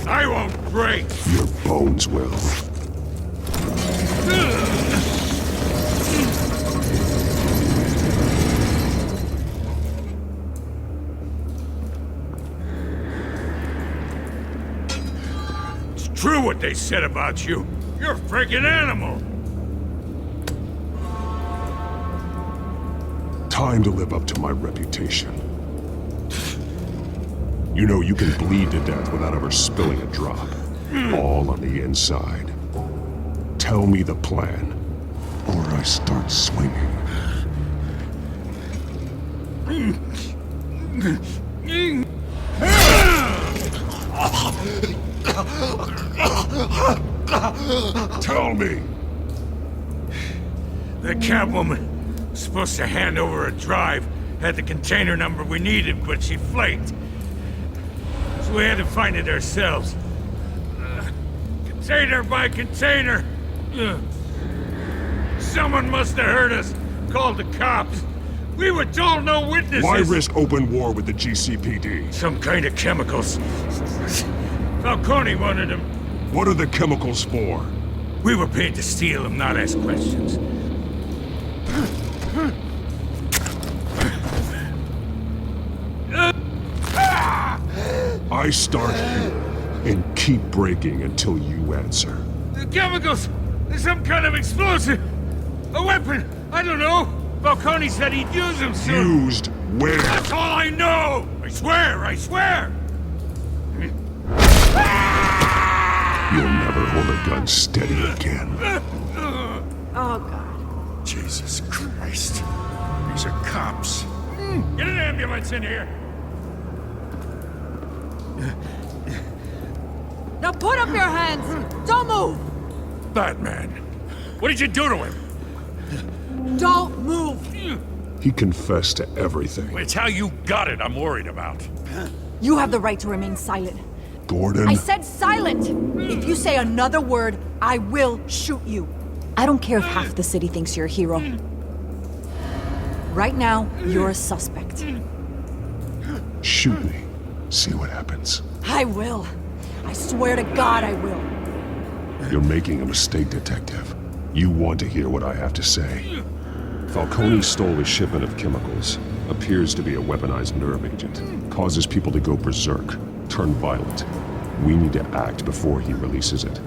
I won't break! Your bones will. True what they said about you. You're a freaking animal. Time to live up to my reputation. You know you can bleed to death without ever spilling a drop. All on the inside. Tell me the plan, or I start swinging. Tell me! The Catwoman was supposed to hand over a drive, had the container number we needed, but she flaked. So we had to find it ourselves. Container by container. Someone must have heard us, called the cops. We were told no witnesses. Why risk open war with the GCPD? Some kind of chemicals. Falcone wanted them. What are the chemicals for? We were paid to steal them, not ask questions. I start here and keep breaking until you answer. The chemicals! There's some kind of explosive! A weapon! I don't know! Falcone said he'd use them soon! Used where? That's all I know! I swear! I swear! You'll never hold a gun steady again. Oh, God. Jesus Christ. These are cops. Get an ambulance in here! Now put up your hands! Don't move! Batman, what did you do to him? Don't move! He confessed to everything. It's how you got it I'm worried about. You have the right to remain silent. Gordon? I said silent! If you say another word, I will shoot you. I don't care if half the city thinks you're a hero. Right now, you're a suspect. Shoot me. See what happens. I will. I swear to God I will. You're making a mistake, Detective. You want to hear what I have to say. Falcone stole a shipment of chemicals. Appears to be a weaponized nerve agent. Causes people to go berserk. Turn violent. We need to act before he releases it.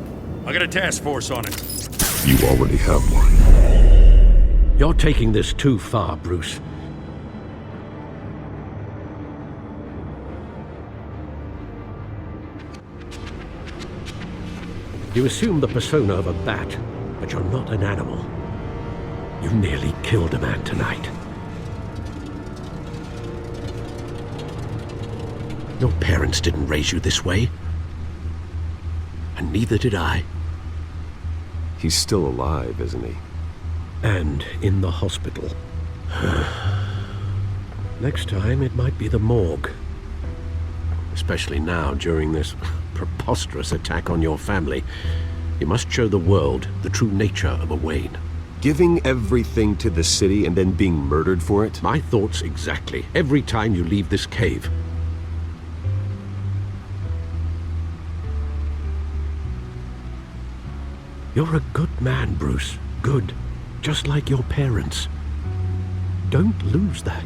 I got a task force on it. You already have one. You're taking this too far, Bruce. You assume the persona of a bat, but you're not an animal. You nearly killed a man tonight. Your parents didn't raise you this way. And neither did I. He's still alive, isn't he? And in the hospital. Next time, it might be the morgue. Especially now, during this preposterous attack on your family. You must show the world the true nature of a Wayne. Giving everything to the city and then being murdered for it? My thoughts exactly. Every time you leave this cave. You're a good man, Bruce. Good. Just like your parents. Don't lose that.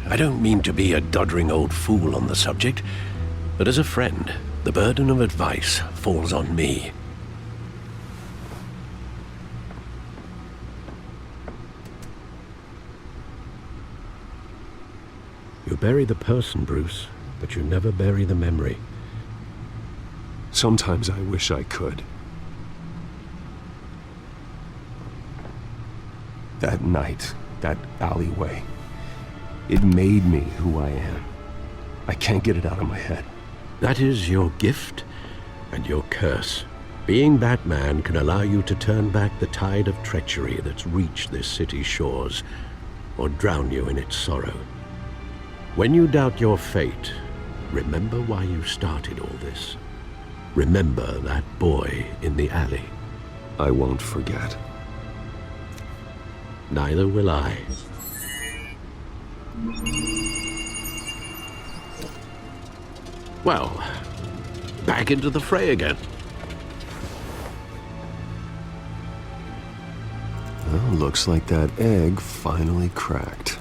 I don't mean to be a doddering old fool on the subject, but as a friend, the burden of advice falls on me. You bury the person, Bruce, but you never bury the memory. Sometimes I wish I could. That night, that alleyway, it made me who I am. I can't get it out of my head. That is your gift and your curse. Being Batman can allow you to turn back the tide of treachery that's reached this city's shores, or drown you in its sorrow. When you doubt your fate, remember why you started all this. Remember that boy in the alley. I won't forget. Neither will I. Well, back into the fray again. Well, looks like that egg finally cracked.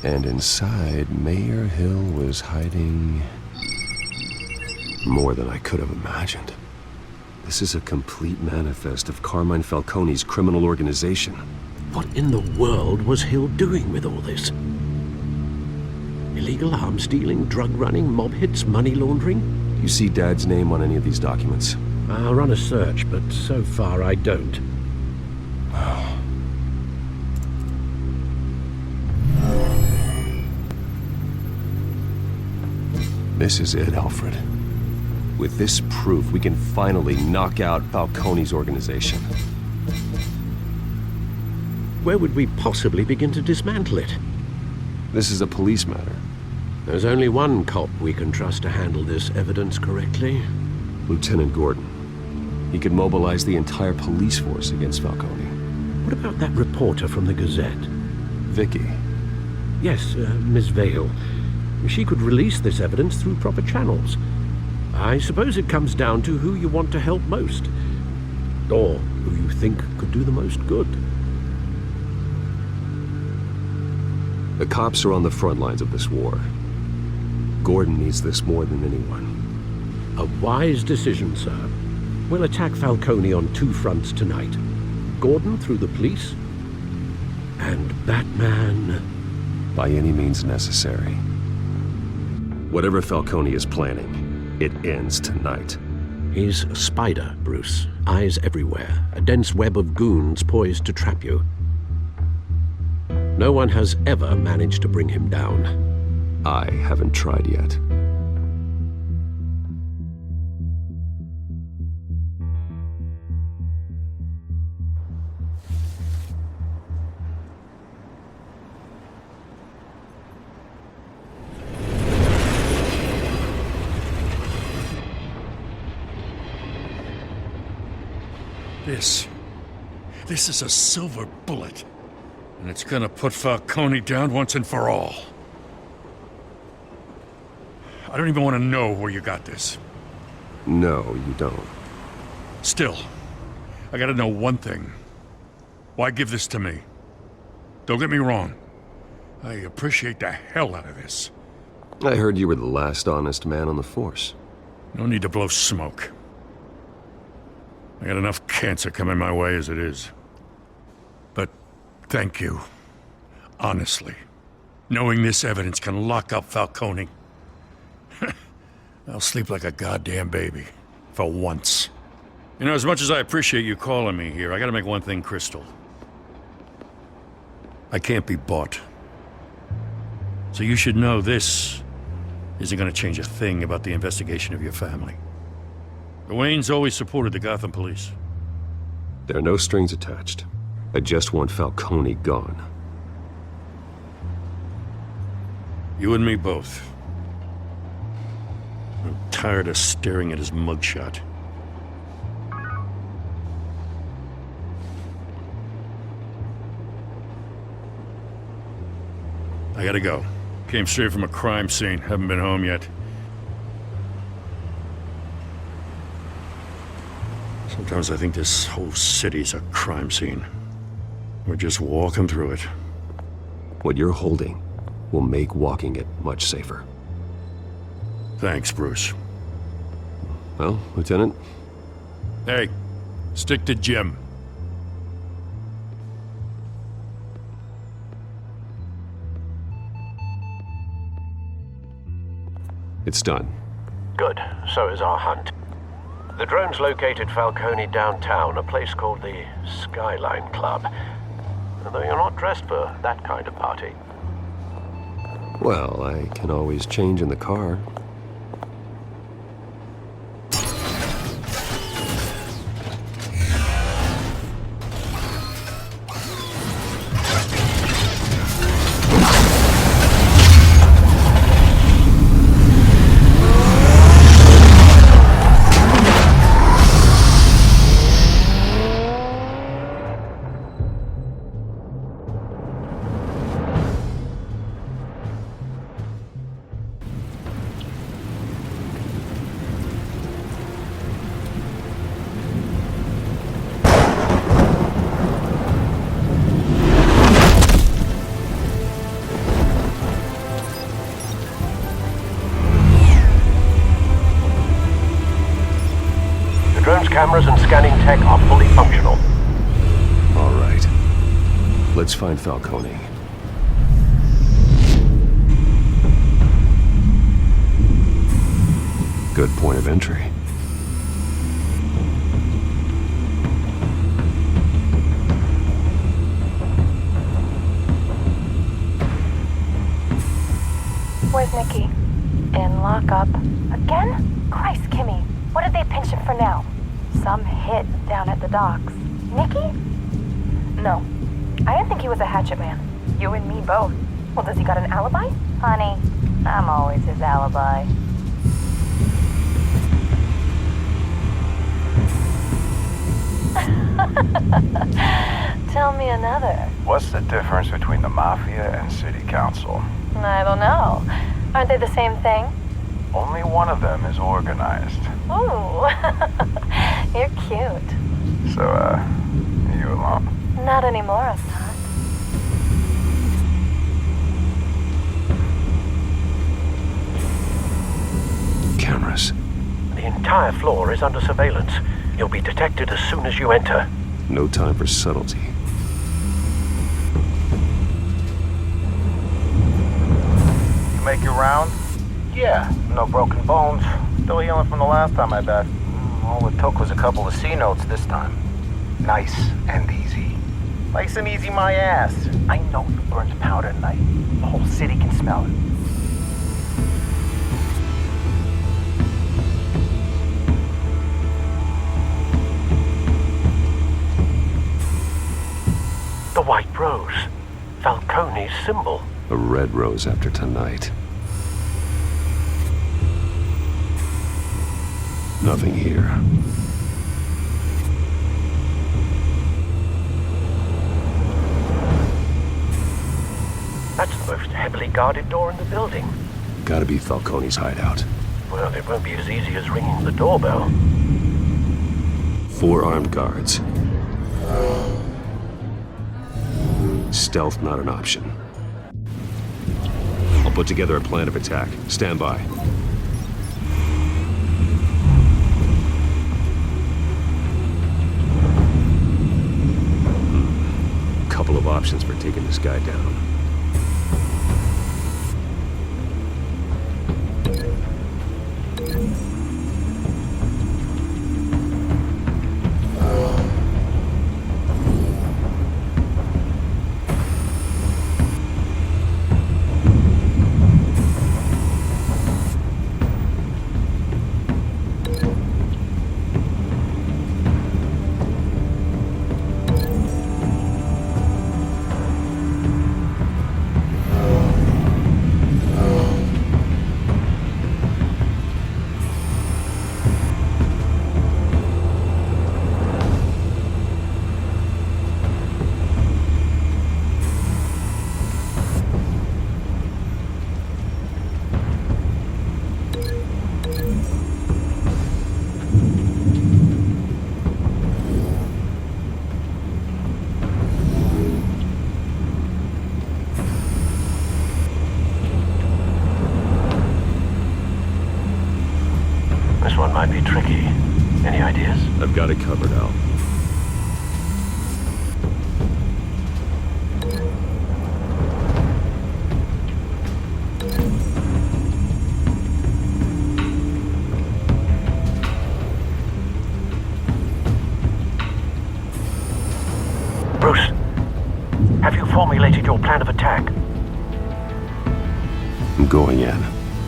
And inside, Mayor Hill was hiding more than I could have imagined. This is a complete manifest of Carmine Falcone's criminal organization. What in the world was Hill doing with all this? Illegal arms dealing, drug running, mob hits, money laundering? You see Dad's name on any of these documents? I'll run a search, but so far I don't. This is it, Alfred. With this proof, we can finally knock out Falcone's organization. Where would we possibly begin to dismantle it? This is a police matter. There's only one cop we can trust to handle this evidence correctly. Lieutenant Gordon. He could mobilize the entire police force against Falcone. What about that reporter from the Gazette? Vicky. Yes, Miss Vale. She could release this evidence through proper channels. I suppose it comes down to who you want to help most. Or who you think could do the most good. The cops are on the front lines of this war. Gordon needs this more than anyone. A wise decision, sir. We'll attack Falcone on two fronts tonight. Gordon through the police, and Batman... by any means necessary. Whatever Falcone is planning, it ends tonight. He's a spider, Bruce. Eyes everywhere. A dense web of goons poised to trap you. No one has ever managed to bring him down. I haven't tried yet. This is a silver bullet. And it's gonna put Falcone down once and for all. I don't even want to know where you got this. No, you don't. Still, I gotta know one thing. Why give this to me? Don't get me wrong. I appreciate the hell out of this. I heard you were the last honest man on the force. No need to blow smoke. I got enough cancer coming my way as it is. But thank you. Honestly. Knowing this evidence can lock up Falcone. I'll sleep like a goddamn baby. For once. You know, as much as I appreciate you calling me here, I gotta make one thing crystal. I can't be bought. So you should know this isn't gonna change a thing about the investigation of your family. The Waynes always supported the Gotham police. There are no strings attached. I just want Falcone gone. You and me both. I'm tired of staring at his mugshot. I gotta go. Came straight from a crime scene. Haven't been home yet. Sometimes I think this whole city's a crime scene. We're just walking through it. What you're holding will make walking it much safer. Thanks, Bruce. Well, Lieutenant? Hey, stick to Jim. It's done. Good. So is our hunt. The drones located Falcone downtown, a place called the Skyline Club. Though you're not dressed for that kind of party. Well, I can always change in the car. Cameras and scanning tech are fully functional. All right. Let's find Falcone. Good point of entry. Nicky. In lockup. Again? Christ, Kimmy. What did they pinch him for now? Some hit down at the docks. Nicky? No. I didn't think he was a hatchet man. You and me both. Well, does he got an alibi? Honey, I'm always his alibi. Tell me another. What's the difference between the Mafia and City Council? I don't know. Aren't they the same thing? Only one of them is organized. Ooh. You're cute. So, you alone? Not anymore, I'm not. Cameras. The entire floor is under surveillance. You'll be detected as soon as you enter. No time for subtlety. You make your round? Yeah, no broken bones. Still healing from the last time, I bet. All it took was a couple of C notes this time. Nice and easy. Nice and easy, my ass. I know you burned powder tonight. The whole city can smell it. The white rose. Falcone's symbol. A red rose after tonight. Nothing here. That's the most heavily guarded door in the building. Gotta be Falcone's hideout. Well, it won't be as easy as ringing the doorbell. 4 armed guards. Stealth not an option. I'll put together a plan of attack. Stand by. Couple of options for taking this guy down. This one might be tricky. Any ideas? I've got it covered, Al. Bruce, have you formulated your plan of attack? I'm going in.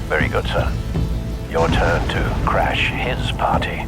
Very good, sir. Your turn to crash his party.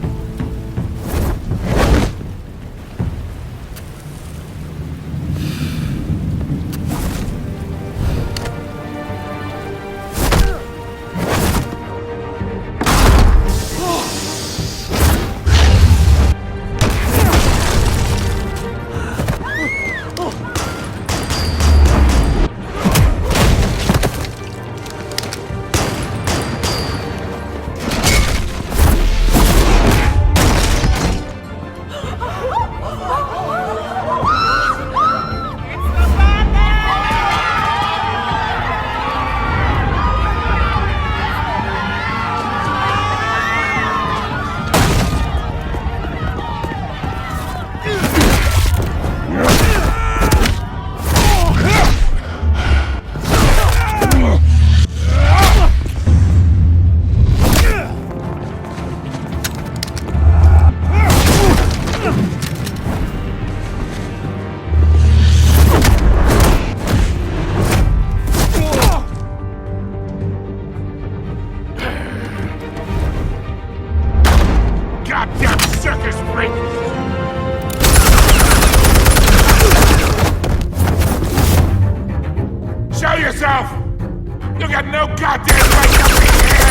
goddamn right up in here!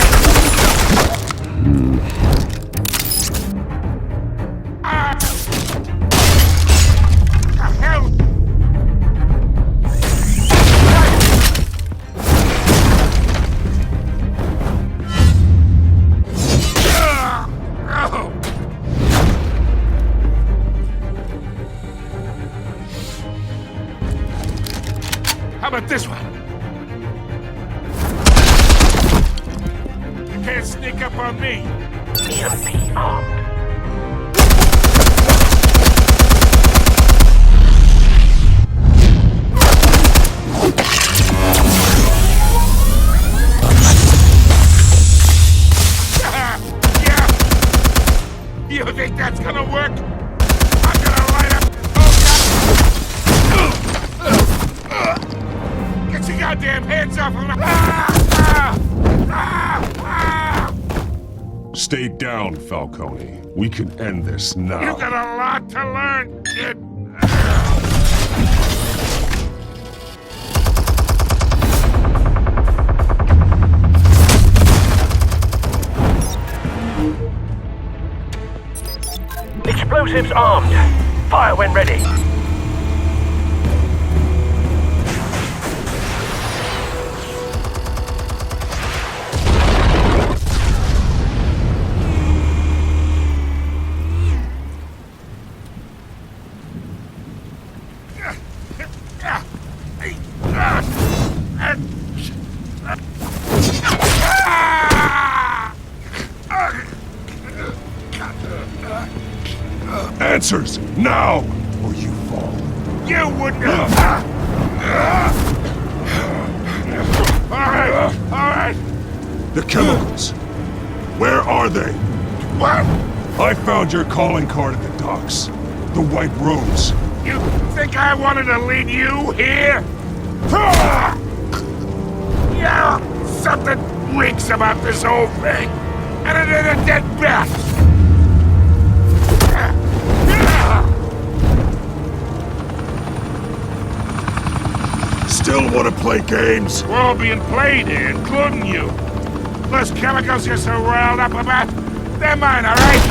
Ah! The hell? How about this one? You can't sneak up on me. EMP armed. Yeah. You think that's gonna work? I'm gonna light up. Oh, get your goddamn hands off of me! Stay down, Falcone. We can end this now. You got a lot to learn, kid. Explosives armed. Fire when ready. Answers, now, or you fall. You wouldn't. All right. The chemicals. Where are they? What? I found your calling card at the docks. The White Rose. You think I wanted to lead you here? Yeah, something reeks about this whole thing. And it is a dead bat. Still want to play games? We're all being played here, including you. Those chemicals you're so riled up about, they're mine, all right?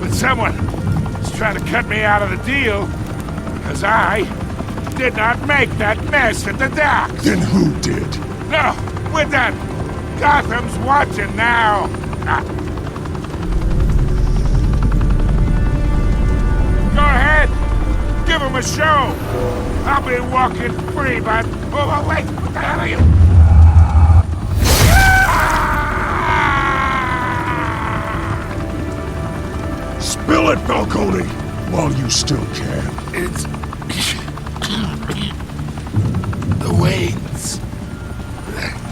But someone is trying to cut me out of the deal, because I did not make that mess at the docks. Then who did? No, we're done. Gotham's watching now. Go ahead. Give him a show. I'll be walking free, but... Oh, wait. What the hell are you? Spill it, Falcone, while you still can. It's... the Waynes.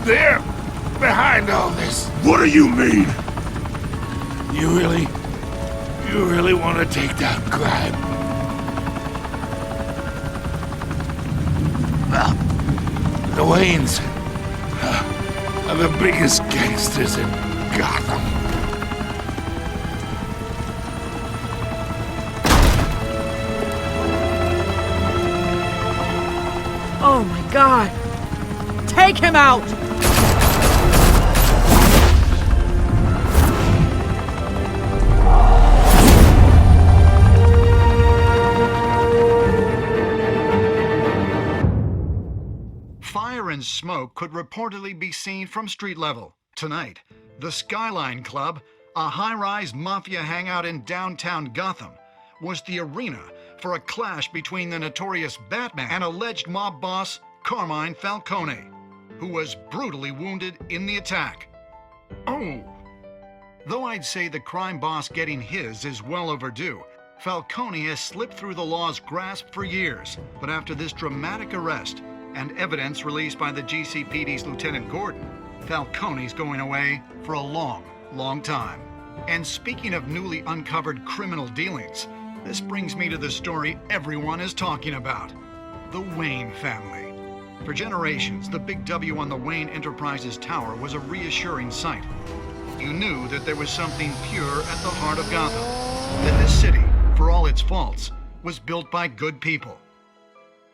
They're behind all this. What do you mean? You really want to take down crime? Well, the Waynes are the biggest gangsters in Gotham. Oh my God! Take him out! Fire and smoke could reportedly be seen from street level. Tonight, the Skyline Club, a high-rise mafia hangout in downtown Gotham, was the arena for a clash between the notorious Batman and alleged mob boss Carmine Falcone, who was brutally wounded in the attack. Oh! Though I'd say the crime boss getting his is well overdue, Falcone has slipped through the law's grasp for years. But after this dramatic arrest and evidence released by the GCPD's Lieutenant Gordon, Falcone's going away for a long, long time. And speaking of newly uncovered criminal dealings, this brings me to the story everyone is talking about: the Wayne family. For generations, the big W on the Wayne Enterprises tower was a reassuring sight. You knew that there was something pure at the heart of Gotham, that this city, for all its faults, was built by good people.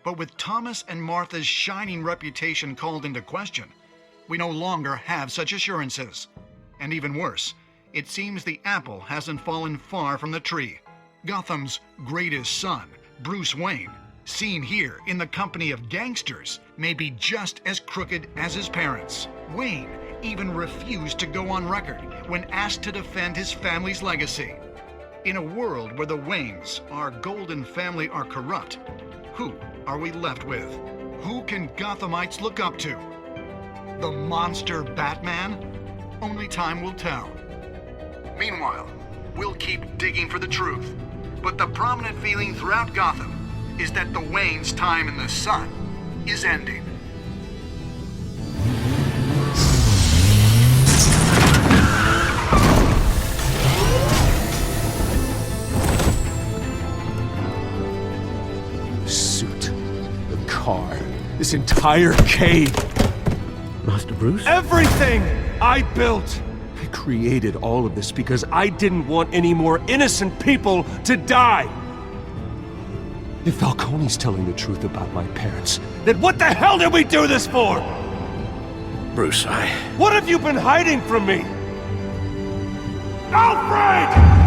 But with Thomas and Martha's shining reputation called into question, we no longer have such assurances. And even worse, it seems the apple hasn't fallen far from the tree. Gotham's greatest son, Bruce Wayne, seen here in the company of gangsters, may be just as crooked as his parents. Wayne even refused to go on record when asked to defend his family's legacy. In a world where the Waynes, our golden family, are corrupt, who are we left with? Who can Gothamites look up to? The monster Batman? Only time will tell. Meanwhile, we'll keep digging for the truth. But the prominent feeling throughout Gotham is that the Waynes' time in the sun is ending. The suit, the car, this entire cave. Master Bruce? Everything I built! I created all of this because I didn't want any more innocent people to die! If Falcone's telling the truth about my parents, then what the hell did we do this for? Bruce, What have you been hiding from me? Alfred!